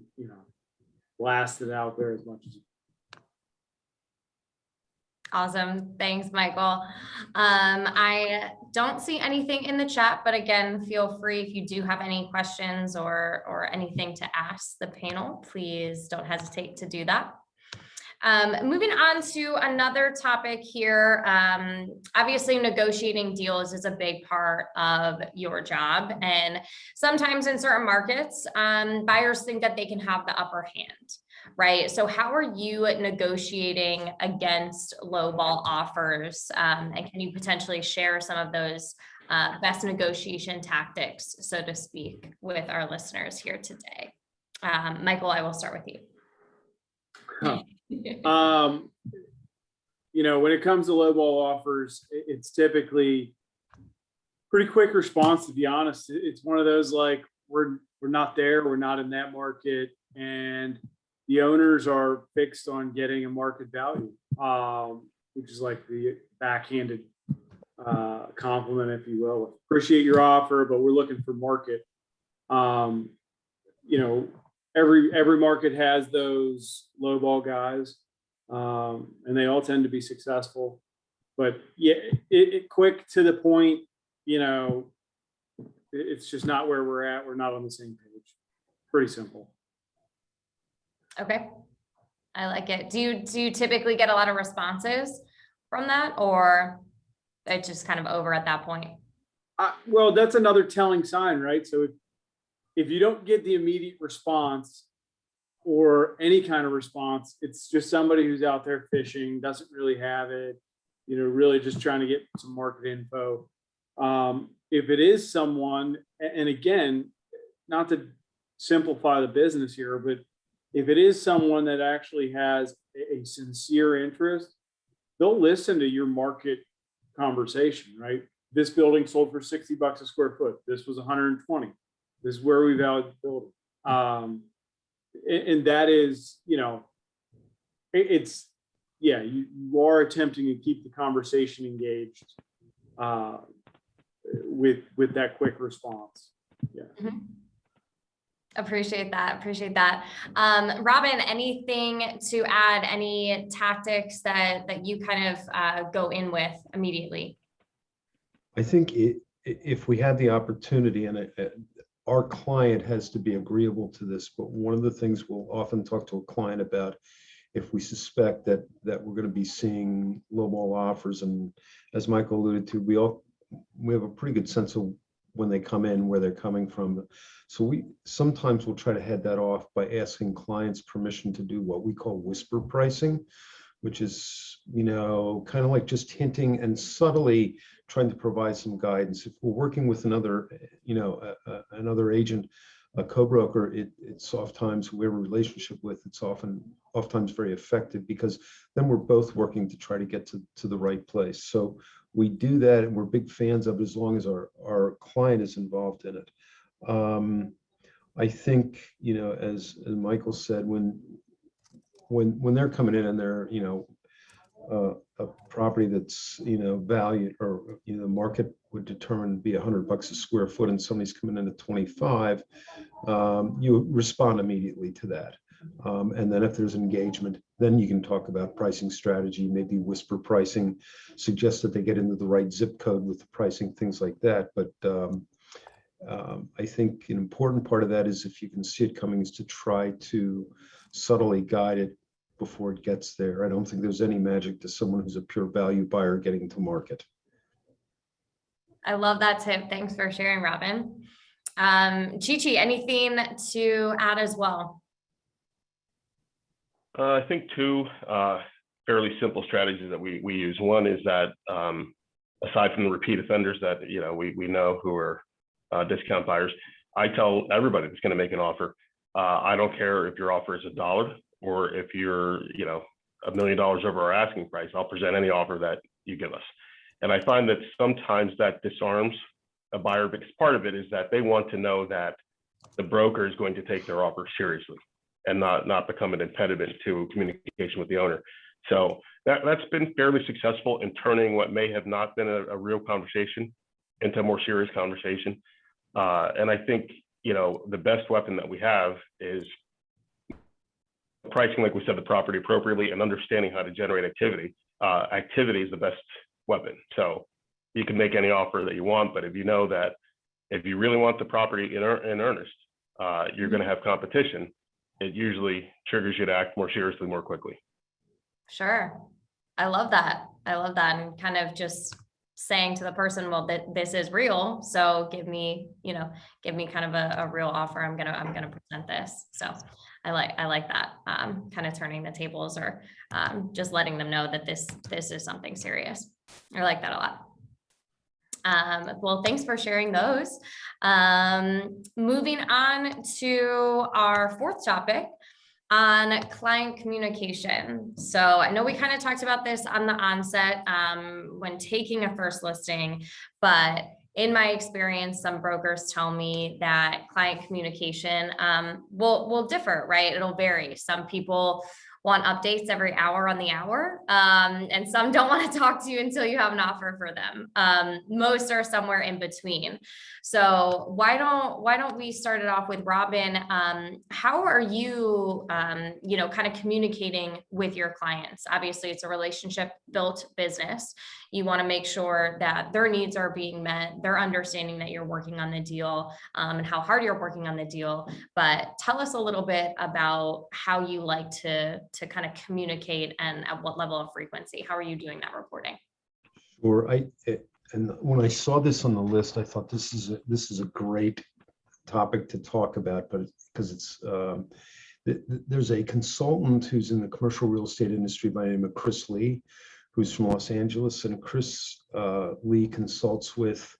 blast it out there as much as you can. Awesome. Thanks, Michael. I don't see anything in the chat, but again, feel free if you do have any questions or anything to ask the panel, please don't hesitate to do that. Moving on to another topic here. Obviously, negotiating deals is a big part of your job. And sometimes in certain markets, buyers think that they can have the upper hand, right? So how are you negotiating against lowball offers? And can you potentially share some of those best negotiation tactics, so to speak, with our listeners here today? Michael, I will start with you. Huh. When it comes to lowball offers, it's typically pretty quick response, to be honest. It's one of those, like, we're not there, we're not in that market, and the owners are fixed on getting a market value, which is like the backhanded compliment, if you will. Appreciate your offer, but we're looking for market. Every market has those lowball guys, and they all tend to be successful. But yeah, it quick to the point. It's just not where we're at. We're not on the same page. Pretty simple. Okay, I like it. Do you typically get a lot of responses from that, or it's just kind of over at that point? Well, that's another telling sign, right? So if you don't get the immediate response or any kind of response, it's just somebody who's out there fishing, doesn't really have it, really just trying to get some market info. If it is someone, and again, not to simplify the business here, but if it is someone that actually has a sincere interest, they'll listen to your market conversation, right? This building sold for $60 a square foot. This was 120. This is where we valued the building. And that is, you are attempting to keep the conversation engaged with that quick response. Yeah. Mm-hmm. Appreciate that. Robin, anything to add? Any tactics that you kind of go in with immediately? I think if we have the opportunity, and our client has to be agreeable to this, but one of the things we'll often talk to a client about, if we suspect that we're going to be seeing lowball offers, and as Michael alluded to, we have a pretty good sense of when they come in, where they're coming from. So we sometimes will try to head that off by asking clients permission to do what we call whisper pricing, which is, kind of like just hinting and subtly trying to provide some guidance. If we're working with another agent, a co-broker, it's oftentimes we have a relationship with, it's oftentimes very effective, because then we're both working to try to get to the right place. So we do that, and we're big fans of it as long as our client is involved in it. I think, as Michael said, when when they're coming in and they're, a property that's, valued, or, the market would determine to be $100 a square foot and somebody's coming in at 25, you respond immediately to that. And then if there's engagement, then you can talk about pricing strategy, maybe whisper pricing, suggest that they get into the right zip code with the pricing, things like that. But I think an important part of that is, if you can see it coming, is to try to subtly guide it before it gets there. I don't think there's any magic to someone who's a pure value buyer getting to market. I love that tip. Thanks for sharing, Robin. Chi-Chi, anything to add as well? I think two fairly simple strategies that we use. One is that aside from the repeat offenders that we know who are discount buyers, I tell everybody that's going to make an offer, I don't care if your offer is $1 or if you're $1 million over our asking price. I'll present any offer that you give us. And I find that sometimes that disarms a buyer, because part of it is that they want to know that the broker is going to take their offer seriously and not become an impediment to communication with the owner. So that's been fairly successful in turning what may have not been a real conversation into a more serious conversation. And I think, the best weapon that we have is pricing, like we said, the property appropriately and understanding how to generate activity. Activity is the best weapon. So you can make any offer that you want, but if you know that if you really want the property in earnest, you're going to have competition, it usually triggers you to act more seriously, more quickly. Sure. I love that. And kind of just saying to the person, well, that this is real. So give me kind of a real offer. I'm going to present this. So I like that, kind of turning the tables, or just letting them know that this is something serious. I like that a lot. Well, thanks for sharing those. Moving on to our fourth topic on client communication. So I know we kind of talked about this on the onset when taking a first listing, but in my experience, some brokers tell me that client communication will differ, right? It'll vary. Some people want updates every hour on the hour, and some don't want to talk to you until you have an offer for them. Most are somewhere in between. So why don't we start it off with Robin? How are you, kind of communicating with your clients? Obviously, it's a relationship built business. You want to make sure that their needs are being met. They're understanding that you're working on the deal, and how hard you're working on the deal. But tell us a little bit about how you like to kind of communicate, and at what level of frequency. How are you doing that reporting? Sure. And when I saw this on the list, I thought this is a great topic to talk about, but because it's there's a consultant who's in the commercial real estate industry by the name of Chris Lee, who's from Los Angeles, and Chris Lee consults with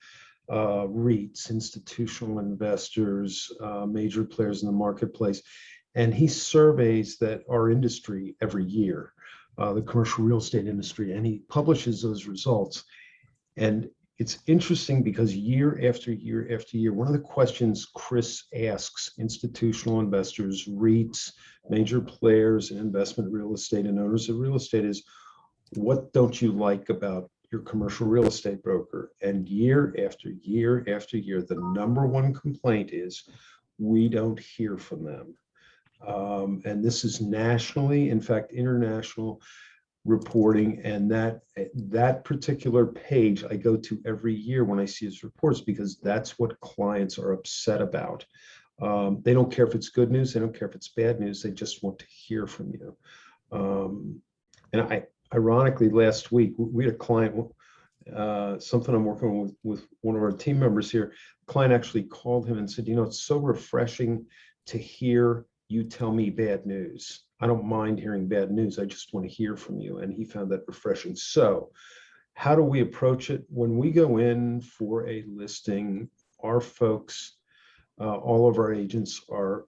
REITs, institutional investors, major players in the marketplace, and he surveys that our industry every year, the commercial real estate industry, and he publishes those results. And it's interesting because year after year after year, one of the questions Chris asks institutional investors, REITs, major players in investment real estate, and owners of real estate is, what don't you like about your commercial real estate broker? And year after year after year, the number one complaint is, we don't hear from them. And this is nationally, in fact, international reporting. And that particular page I go to every year when I see his reports, because that's what clients are upset about. They don't care if it's good news. They don't care if it's bad news. They just want to hear from you. And ironically, last week, we had a client, something I'm working with one of our team members here. The client actually called him and said, it's so refreshing to hear you tell me bad news. I don't mind hearing bad news. I just want to hear from you. And he found that refreshing. So how do we approach it? When we go in for a listing, our folks, all of our agents are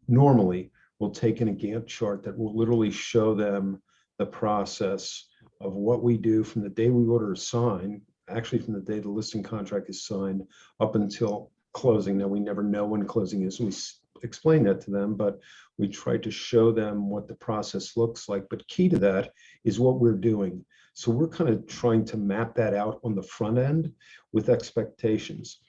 normally will take in a Gantt chart that will literally show them the process of what we do from the day we order a sign, actually from the day the listing contract is signed up until closing. Now, we never know when closing is. We explain that to them, but we try to show them what the process looks like. But key to that is what we're doing. So we're kind of trying to map that out on the front end with expectations.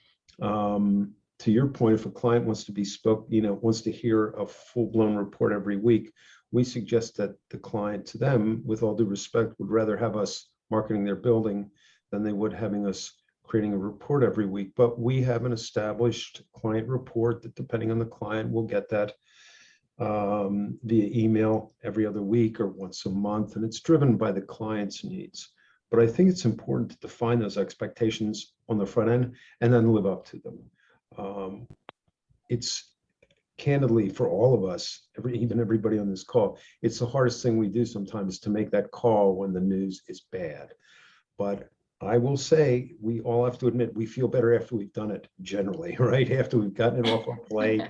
To your point, if a client wants to be wants to hear a full-blown report every week, we suggest that the client, to them, with all due respect, would rather have us marketing their building than they would having us creating a report every week. But we have an established client report that, depending on the client, we'll get that via email every other week or once a month, and it's driven by the client's needs. But I think it's important to define those expectations on the front end and then live up to them. It's candidly, for all of us, even everybody on this call, it's the hardest thing we do sometimes, to make that call when the news is bad. But I will say, we all have to admit, we feel better after we've done it, generally, right? After we've gotten it off our plate,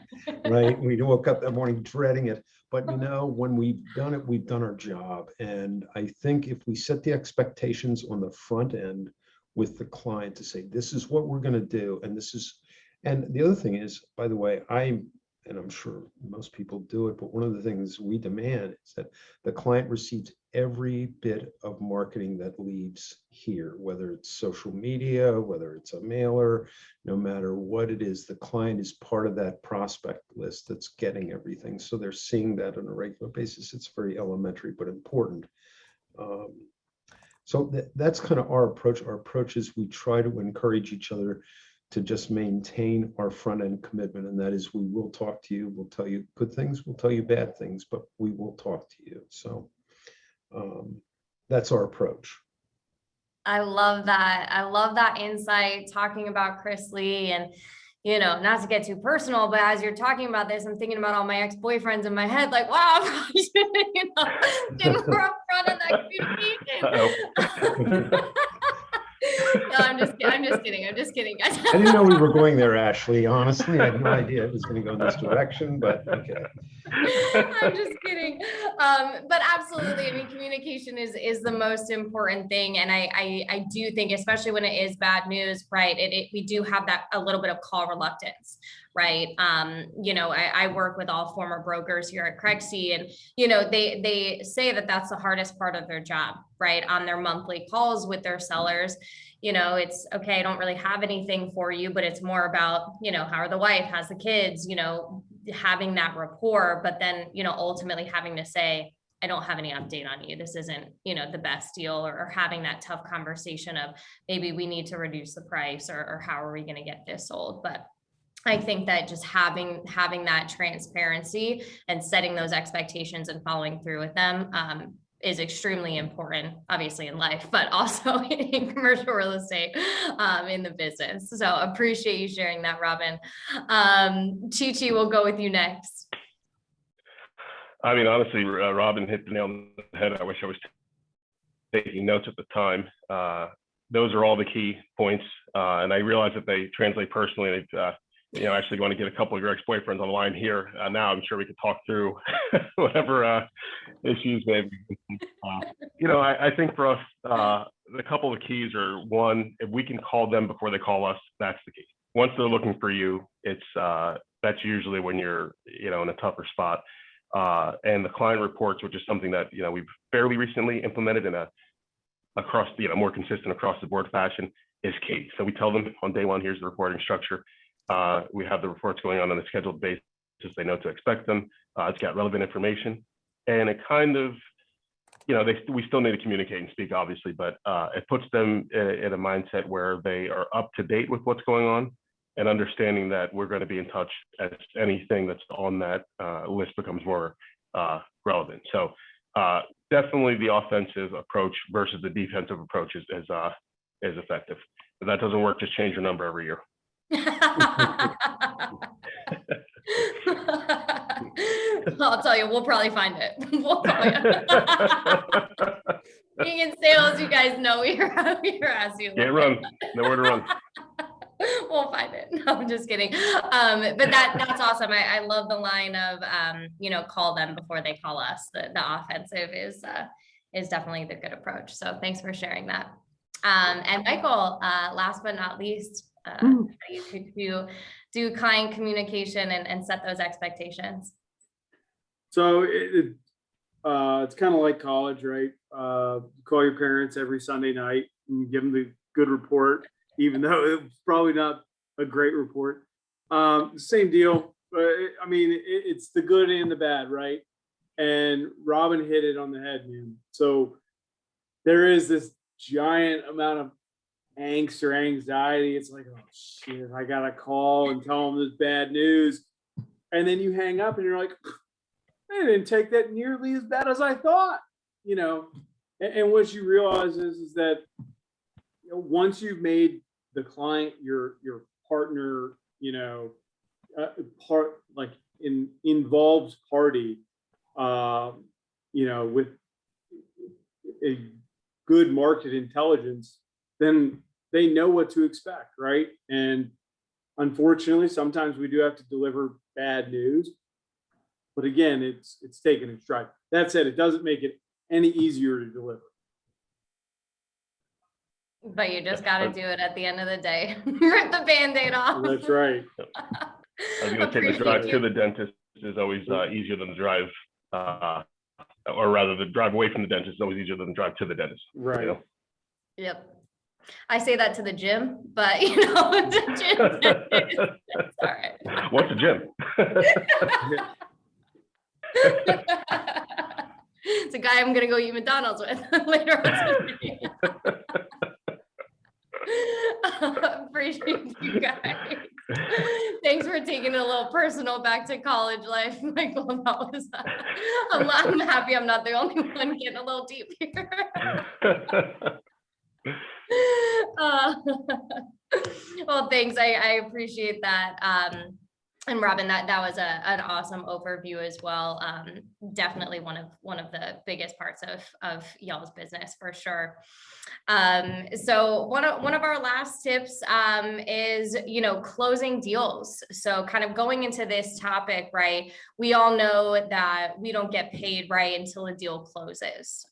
right? We woke up that morning dreading it. But when we've done it, we've done our job. And I think if we set the expectations on the front end with the client to say, this is what we're going to do, and this is, and the other thing is, by the way, and I'm sure most people do it, but one of the things we demand is that the client receives every bit of marketing that leaves here, whether it's social media, whether it's a mailer, no matter what it is, the client is part of that prospect list that's getting everything. So they're seeing that on a regular basis. It's very elementary, but important. So that's kind of our approach. Our approach is we try to encourage each other to just maintain our front end commitment. And that is, we will talk to you. We'll tell you good things. We'll tell you bad things, but we will talk to you. So that's our approach. I love that. I love that insight, talking about Chris Lee, and, not to get too personal, but as you're talking about this, I'm thinking about all my ex-boyfriends in my head, like, wow, didn't more upfront in that communication. No, I'm just kidding, guys. I didn't know we were going there, Ashley. Honestly, I had no idea it was going to go in this direction, but okay. I'm just kidding. But absolutely, I mean, communication is the most important thing. And I do think, especially when it is bad news, right, we do have that a little bit of call reluctance, right? I work with all former brokers here at Crexie, and, they say that that's the hardest part of their job, right? On their monthly calls with their sellers, it's okay, I don't really have anything for you, but it's more about, how are the wife, how's the kids, having that rapport, but then, ultimately having to say, I don't have any update on you. This isn't, the best deal, or having that tough conversation of maybe we need to reduce the price, or how are we going to get this sold? But I think that just having that transparency and setting those expectations and following through with them is extremely important, obviously in life, but also in commercial real estate, in the business. So appreciate you sharing that, Robin. Chi-Chi, we'll go with you next. I mean, honestly, Robin hit the nail on the head. I wish I was taking notes at the time. Those are all the key points. And I realize that they translate personally. Actually going to get a couple of your ex-boyfriends on the line here now. I'm sure we could talk through whatever issues maybe. I think for us, a couple of keys are, one, if we can call them before they call us, that's the key. Once they're looking for you, it's that's usually when you're in a tougher spot. And the client reports, which is something that we've fairly recently implemented in across more consistent across the board fashion, is key. So we tell them on day one, here's the reporting structure. We have the reports going on a scheduled basis. They know to expect them. It's got relevant information, and it kind of, we still need to communicate and speak, obviously, but it puts them in a mindset where they are up to date with what's going on, and understanding that we're going to be in touch as anything that's on that list becomes more relevant. So definitely the offensive approach versus the defensive approach is effective. If that doesn't work, just change your number every year. I'll tell you, we'll probably find it. We'll call you. Being in sales, you guys know we're asking. Can't run. Nowhere to run. We'll find it. No, I'm just kidding. But that's awesome. I love the line of call them before they call us. The offensive is definitely the good approach. So thanks for sharing that. And Michael, last but not least, you could do kind communication and set those expectations. So it's kind of like college, right? Call your parents every Sunday night and give them the good report, even though it's probably not a great report. Same deal. I mean, it's the good and the bad, right? And Robin hit it on the head, man. So there is this giant amount of angst or anxiety. It's like, oh shit, I gotta call and tell them this bad news. And then you hang up and you're like, I didn't take that nearly as bad as I thought, you know. And what you realize is that, you know, once you've made the client your partner, you know, part like involved party, you know, with a good market intelligence, then they know what to expect, right? And unfortunately, sometimes we do have to deliver bad news. But again, it's taken its stride. That said, it doesn't make it any easier to deliver. But you just got to do it at the end of the day. Rip the Band-Aid off. That's right. I was going to say the drive to the dentist is always easier than the drive, or rather the drive away from the dentist is always easier than the drive to the dentist. Right. You know? Yep. I say that to the gym, but you know, the gym, it's all right. What's a gym? It's a guy I'm gonna go eat McDonald's with later on today. Appreciate you guys. Thanks for taking it a little personal back to college life, Michael. That was, I'm happy I'm not the only one getting a little deep here. Well, thanks. I appreciate that. And Robin, that was an awesome overview as well. Definitely one of the biggest parts of y'all's business for sure. So one of our last tips is, you know, closing deals. So kind of going into this topic, right? We all know that we don't get paid right until a deal closes.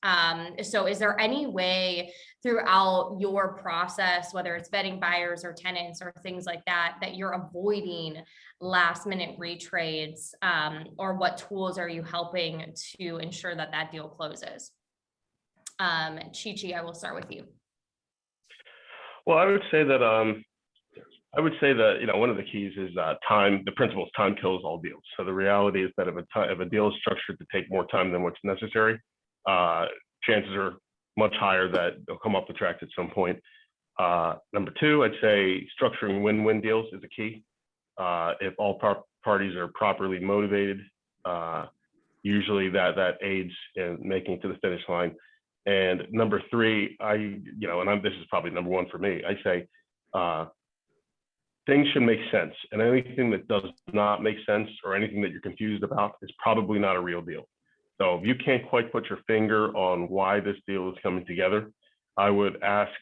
So is there any way throughout your process, whether it's vetting buyers or tenants or things like that, that you're avoiding last minute retrades, or what tools are you helping to ensure that that deal closes? Chi-Chi, I will start with you. Well, I would say that you know, one of the keys is time. The principle is time kills all deals. So the reality is that if a deal is structured to take more time than what's necessary, chances are much higher that they'll come off the track at some point. Number two, I'd say structuring win-win deals is a key. If all parties are properly motivated, usually that aids in making it to the finish line. And number three, this is probably number one for me. I say things should make sense, and anything that does not make sense or anything that you're confused about is probably not a real deal. So if you can't quite put your finger on why this deal is coming together, I would ask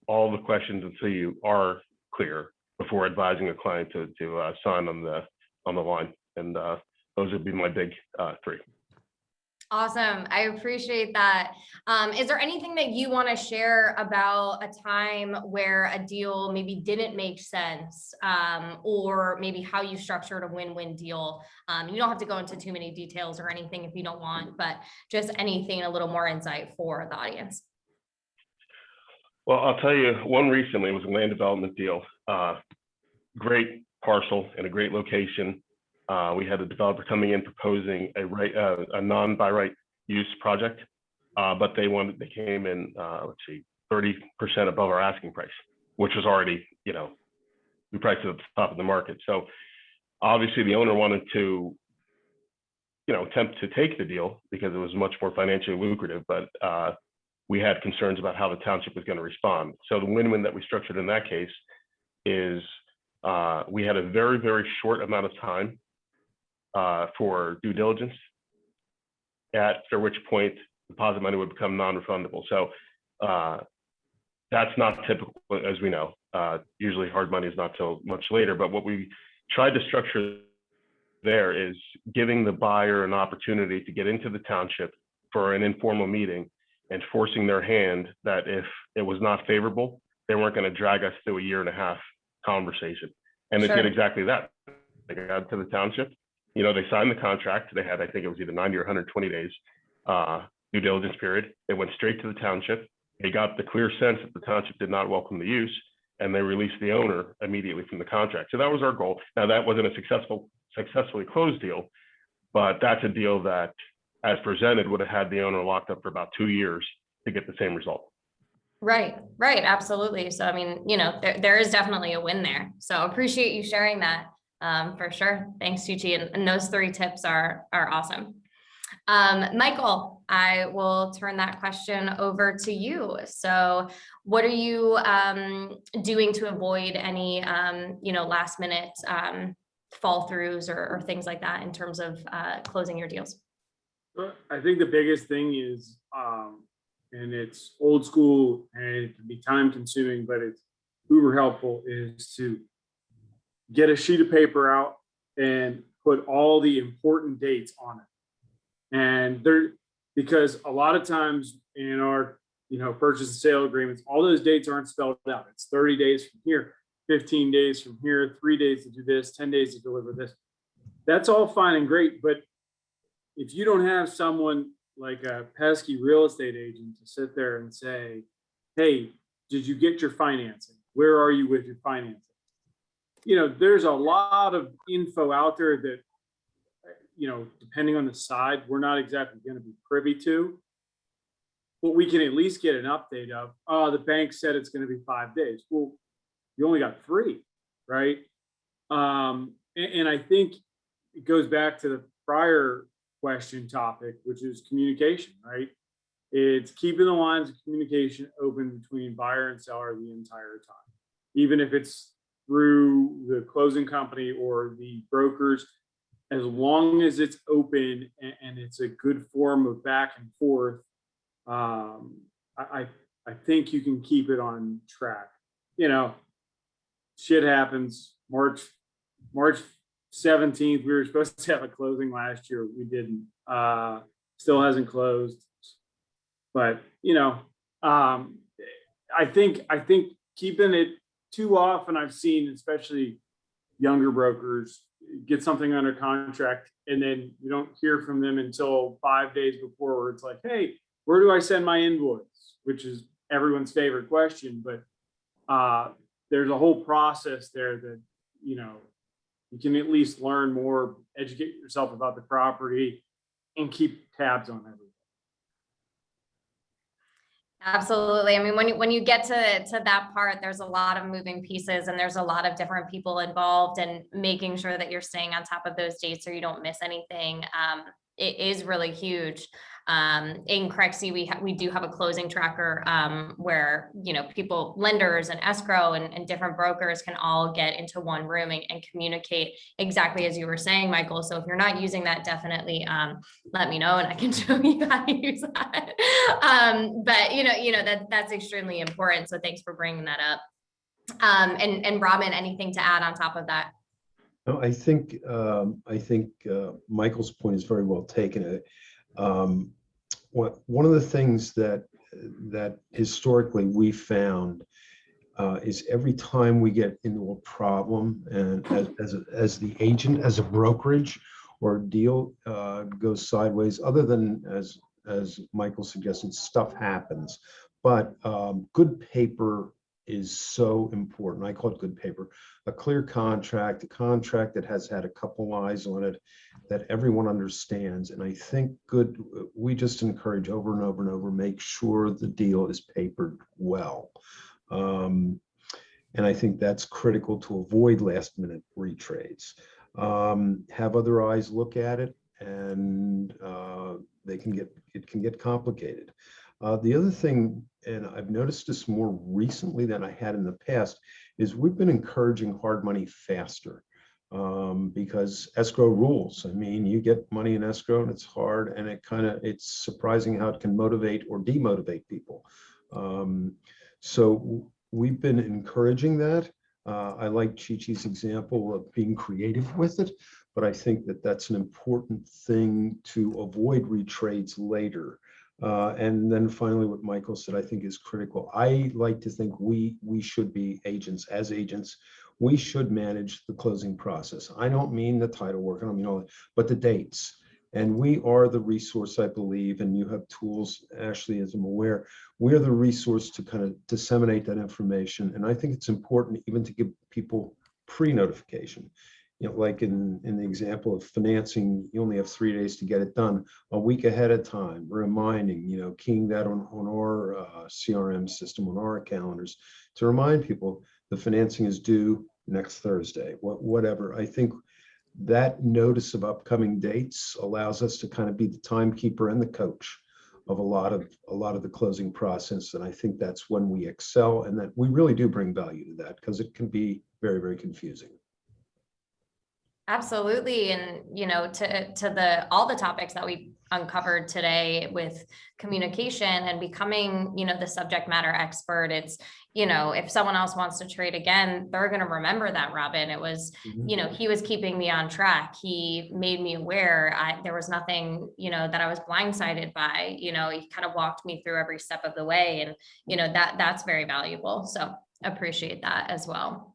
all the questions until you are clear before advising a client to sign on the line. And those would be my big three. Awesome. I appreciate that. Is there anything that you want to share about a time where a deal maybe didn't make sense, or maybe how you structured a win-win deal? You don't have to go into too many details or anything if you don't want, but just anything, a little more insight for the audience. Well, I'll tell you one recently. It was a land development deal. Great parcel in a great location. We had a developer coming in proposing a non-by right use project, but they came in 30% above our asking price, which was already, you know, we priced it at the top of the market. So obviously the owner wanted to, you know, attempt to take the deal because it was much more financially lucrative, but we had concerns about how the township was going to respond. So the win-win that we structured in that case is we had a very, very short amount of time for due diligence, after which point deposit money would become non-refundable. So that's not typical, as we know. Usually hard money is not till much later, but what we tried to structure there is giving the buyer an opportunity to get into the township for an informal meeting and forcing their hand that if it was not favorable, they weren't going to drag us through a year and a half conversation. And it Sure. did exactly that. They got to the township, they signed the contract. They had, I think it was either 90 or 120 days due diligence period. They went straight to the township. They got the clear sense that the township did not welcome the use, and they released the owner immediately from the contract. So that was our goal. Now, that wasn't a successfully closed deal, but that's a deal that, as presented, would have had the owner locked up for about 2 years to get the same result. Right, absolutely. So, I mean, there is definitely a win there. So appreciate you sharing that for sure. Thanks, Chi-Chi. And those 3 tips are awesome. Michael, I will turn that question over to you. So what are you doing to avoid any, last minute fall throughs or things like that in terms of closing your deals? I think the biggest thing is, and it's old school and it can be time consuming, but it's uber helpful, is to get a sheet of paper out and put all the important dates on it. And because a lot of times in our, purchase and sale agreements, all those dates aren't spelled out. It's 30 days from here, 15 days from here, 3 days to do this, 10 days to deliver this. That's all fine and great. But if you don't have someone like a pesky real estate agent to sit there and say, hey, did you get your financing? Where are you with your financing? There's a lot of info out there that, depending on the side, we're not exactly going to be privy to. But we can at least get an update of, the bank said it's going to be 5 days. Well, you only got 3, right? And I think it goes back to the prior question topic, which is communication, right? It's keeping the lines of communication open between buyer and seller the entire time, even if it's through the closing company or the brokers. As long as it's open and it's a good form of back and forth, I think you can keep it on track. Shit happens. March 17th, we were supposed to have a closing last year. We didn't. Still hasn't closed. But I think keeping it too often, I've seen, especially younger brokers, get something under contract and then you don't hear from them until 5 days before, where it's like, hey, where do I send my invoice? Which is everyone's favorite question. But there's a whole process there that, you can at least learn more, educate yourself about the property, and keep tabs on everything. Absolutely. I mean, when you get to that part, there's a lot of moving pieces and there's a lot of different people involved, and making sure that you're staying on top of those dates so you don't miss anything. It is really huge. In Crexie, we do have a closing tracker where, people, lenders and escrow and different brokers can all get into one room and communicate exactly as you were saying, Michael. So if you're not using that, definitely let me know and I can show you how to use that. But that's extremely important. So thanks for bringing that up. And Robin, anything to add on top of that? No, I think Michael's point is very well taken. One of the things that historically we found is every time we get into a problem, and as the agent, as a brokerage or a deal goes sideways, other than as Michael suggested, stuff happens. But good paper is so important. I call it good paper. A clear contract, a contract that has had a couple eyes on it, that everyone understands. And I think we just encourage over and over and over, make sure the deal is papered well. And I think that's critical to avoid last minute retrades. Have other eyes look at it, and it can get complicated. The other thing, and I've noticed this more recently than I had in the past, is we've been encouraging hard money faster because escrow rules. I mean, you get money in escrow and it's hard, and it's surprising how it can motivate or demotivate people. So we've been encouraging that. I like Chi-Chi's example of being creative with it, but I think that that's an important thing to avoid retrades later. And then finally, what Michael said, I think is critical. I like to think we should be agents. As agents, we should manage the closing process. I don't mean the title work, I don't mean all that, but the dates. And we are the resource, I believe, and you have tools, Ashley, as I'm aware, we're the resource to kind of disseminate that information. And I think it's important even to give people pre-notification. You know, like in the example of financing, you only have 3 days to get it done. A week ahead of time, reminding, you know, keying that on our CRM system, on our calendars, to remind people the financing is due next Thursday, whatever. I think that notice of upcoming dates allows us to kind of be the timekeeper and the coach of a lot of the closing process. And I think that's when we excel, and that we really do bring value to that, because it can be very, very confusing. Absolutely. And, you know, to all the topics that we uncovered today with communication and becoming, you know, the subject matter expert, it's, you know, if someone else wants to trade again, they're going to remember that, Robin. It was, you know, he was keeping me on track. He made me aware. There was nothing, you know, that I was blindsided by. You know, he kind of walked me through every step of the way. And, you know, that's very valuable. So appreciate that as well.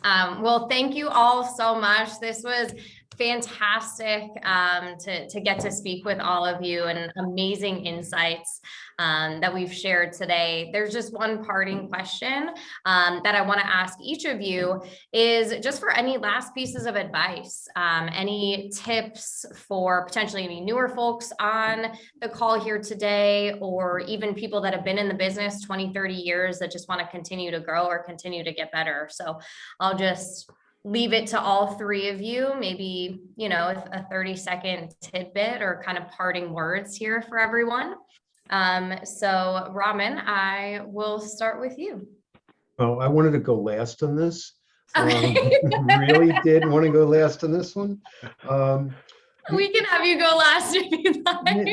Well, thank you all so much. This was fantastic to get to speak with all of you, and amazing insights that we've shared today. There's just one parting question that I want to ask each of you, is just for any last pieces of advice, any tips for potentially any newer folks on the call here today, or even people that have been in the business 20, 30 years that just want to continue to grow or continue to get better. So I'll just leave it to all three of you, maybe, you know, a 30-second tidbit or kind of parting words here for everyone. So Raman, I will start with you. Oh, I wanted to go last on this. Okay. Really did want to go last on this one. We can have you go last if you'd like.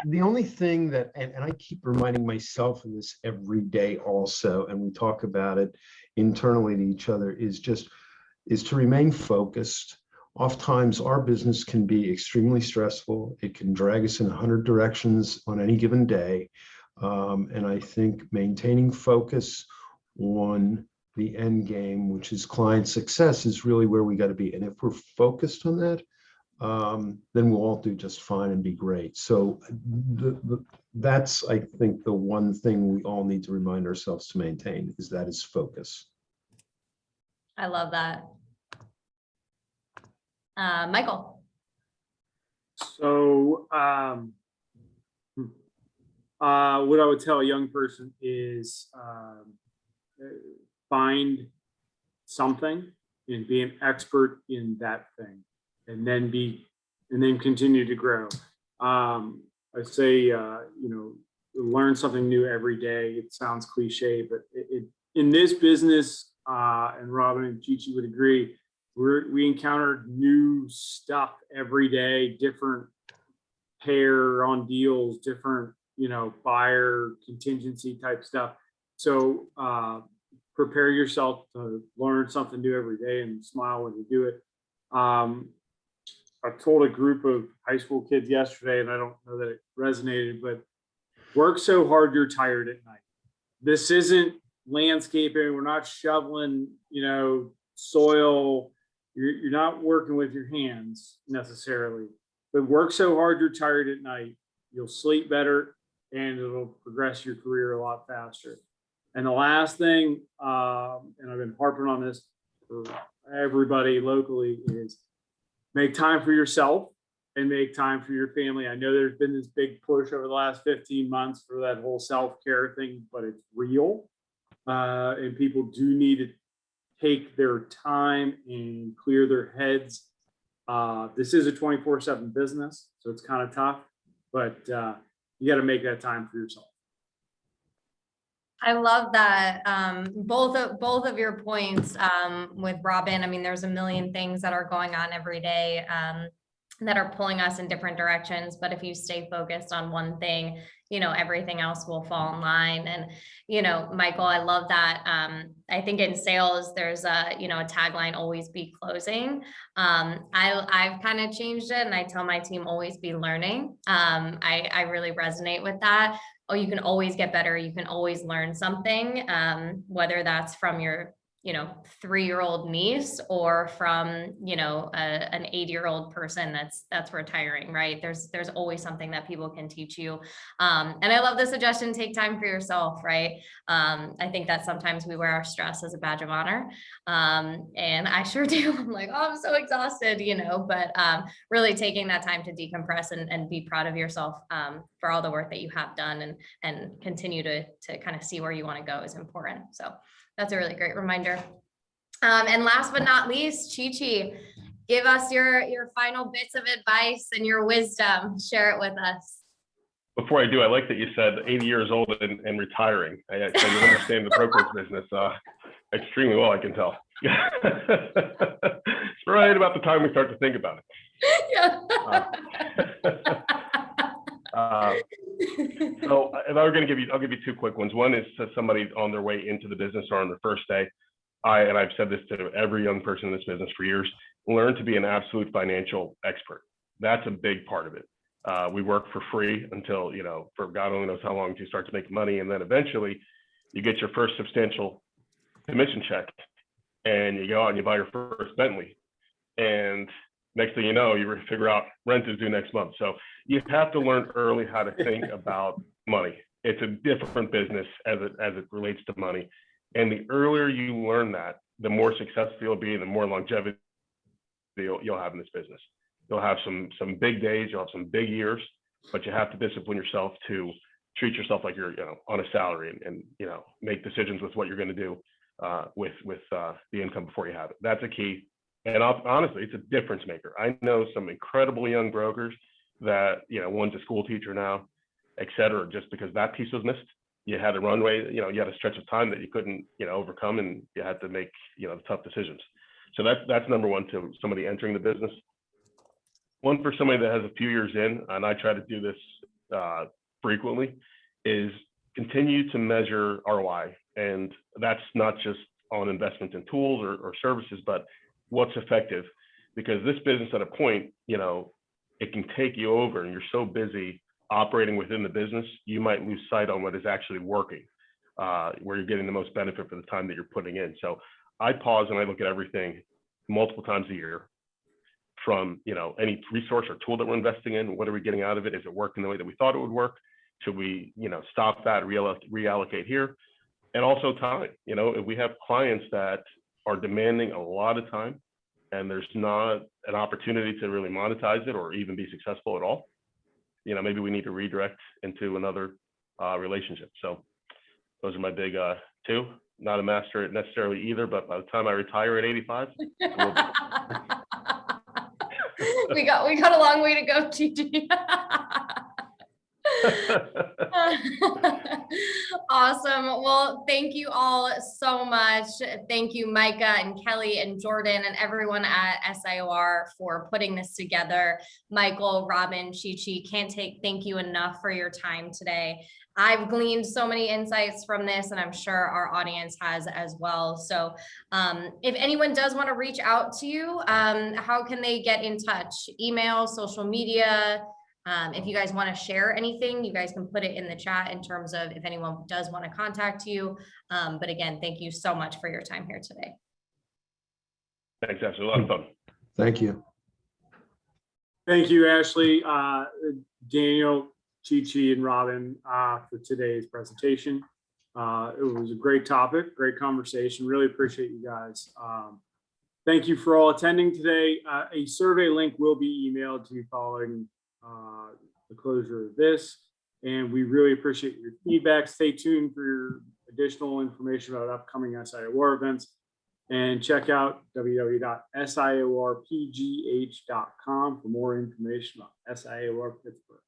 The only thing that, and I keep reminding myself of this every day also, and we talk about it internally to each other, is to remain focused. Oftentimes our business can be extremely stressful. It can drag us in 100 directions on any given day. And I think maintaining focus on the end game, which is client success, is really where we got to be. And if we're focused on that, then we'll all do just fine and be great. So that's, I think, the one thing we all need to remind ourselves to maintain, is that is focus. I love that. Michael. So what I would tell a young person is find something and be an expert in that thing, and then continue to grow. I say, you know, learn something new every day. It sounds cliche, but in this business, and Robin and Chichi would agree, we encounter new stuff every day, different pair on deals, different, you know, buyer contingency type stuff. So prepare yourself to learn something new every day and smile when you do it. I told a group of high school kids yesterday, and I don't know that it resonated, but work so hard you're tired at night. This isn't landscaping. We're not shoveling, you know, soil. You're not working with your hands necessarily, but work so hard you're tired at night. You'll sleep better, and it'll progress your career a lot faster. And the last thing, and I've been harping on this for everybody locally, is make time for yourself and make time for your family. I know there's been this big push over the last 15 months for that whole self-care thing, but it's real. And people do need to take their time and clear their heads. This is a 24/7 business, so it's kind of tough, but you got to make that time for yourself. I love that. Both of your points with Robin. I mean, there's a million things that are going on every day that are pulling us in different directions. But if you stay focused on one thing, you know, everything else will fall in line. And, you know, Michael, I love that. I think in sales, there's a tagline, always be closing. I've kind of changed it, and I tell my team, always be learning. I really resonate with that. Oh, you can always get better. You can always learn something, whether that's from your 3-year-old niece or from, an 80-year-old person that's retiring, right? There's always something that people can teach you. And I love the suggestion, take time for yourself, right? I think that sometimes we wear our stress as a badge of honor. And I sure do. I'm like, oh, I'm so exhausted, but really taking that time to decompress and be proud of yourself for all the work that you have done and continue to kind of see where you want to go is important. So that's a really great reminder. And last but not least, Chi-Chi, give us your final bits of advice and your wisdom. Share it with us. Before I do, I like that you said 80 years old and retiring. I understand the brokerage business extremely well, I can tell. It's right about the time we start to think about it. Yeah. So if I were going to I'll give you two quick ones. One is to somebody on their way into the business or on their first day. I've said this to every young person in this business for years, learn to be an absolute financial expert. That's a big part of it. We work for free until, for God only knows how long you start to make money. And then eventually you get your first substantial commission check and you go out and you buy your first Bentley. And next thing you know, you figure out rent is due next month. So you have to learn early how to think about money. It's a different business as it relates to money. And the earlier you learn that, the more successful you'll be and the more longevity you'll have in this business. You'll have some big days, you'll have some big years, but you have to discipline yourself to treat yourself like you're on a salary and make decisions with what you're going to do with the income before you have it. That's a key. And honestly, it's a difference maker. I know some incredible young brokers that, one's a school teacher now, et cetera, just because that piece was missed. You had a runway, you had a stretch of time that you couldn't, overcome, and you had to make, tough decisions. So that's number one to somebody entering the business. One for somebody that has a few years in, and I try to do this frequently, is continue to measure ROI. And that's not just on investments in tools or services, but what's effective. Because this business at a point, it can take you over and you're so busy operating within the business, you might lose sight on what is actually working, where you're getting the most benefit for the time that you're putting in. So I pause and I look at everything multiple times a year from, any resource or tool that we're investing in. What are we getting out of it? Is it working the way that we thought it would work? Should we, stop that, reallocate here? And also time. If we have clients that are demanding a lot of time and there's not an opportunity to really monetize it or even be successful at all, maybe we need to redirect into another relationship. So those are my big two. Not a master necessarily either, but by the time I retire at 85, we got a long way to go, Gigi. Awesome. Well, thank you all so much. Thank you, Micah and Kelly and Jordan and everyone at SIOR for putting this together. Michael, Robin, Chi-Chi, can't thank you enough for your time today. I've gleaned so many insights from this, and I'm sure our audience has as well. So if anyone does want to reach out to you, how can they get in touch? Email, social media? If you guys want to share anything, you guys can put it in the chat in terms of if anyone does want to contact you. But again, thank you so much for your time here today. Thanks, Ashley. A lot of fun. Thank you. Thank you, Ashley, Daniel, Chi-Chi, and Robin for today's presentation. It was a great topic, great conversation. Really appreciate you guys. Thank you for all attending today. A survey link will be emailed to you following the closure of this, and we really appreciate your feedback. Stay tuned for your additional information about upcoming SIOR events, and check out www.siorpgh.com for more information about SIOR Pittsburgh.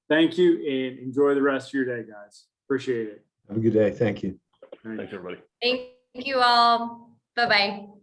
Thank you, and enjoy the rest of your day, guys. Appreciate it. Have a good day. Thank you. Thanks, everybody. Thank you all. Bye-bye.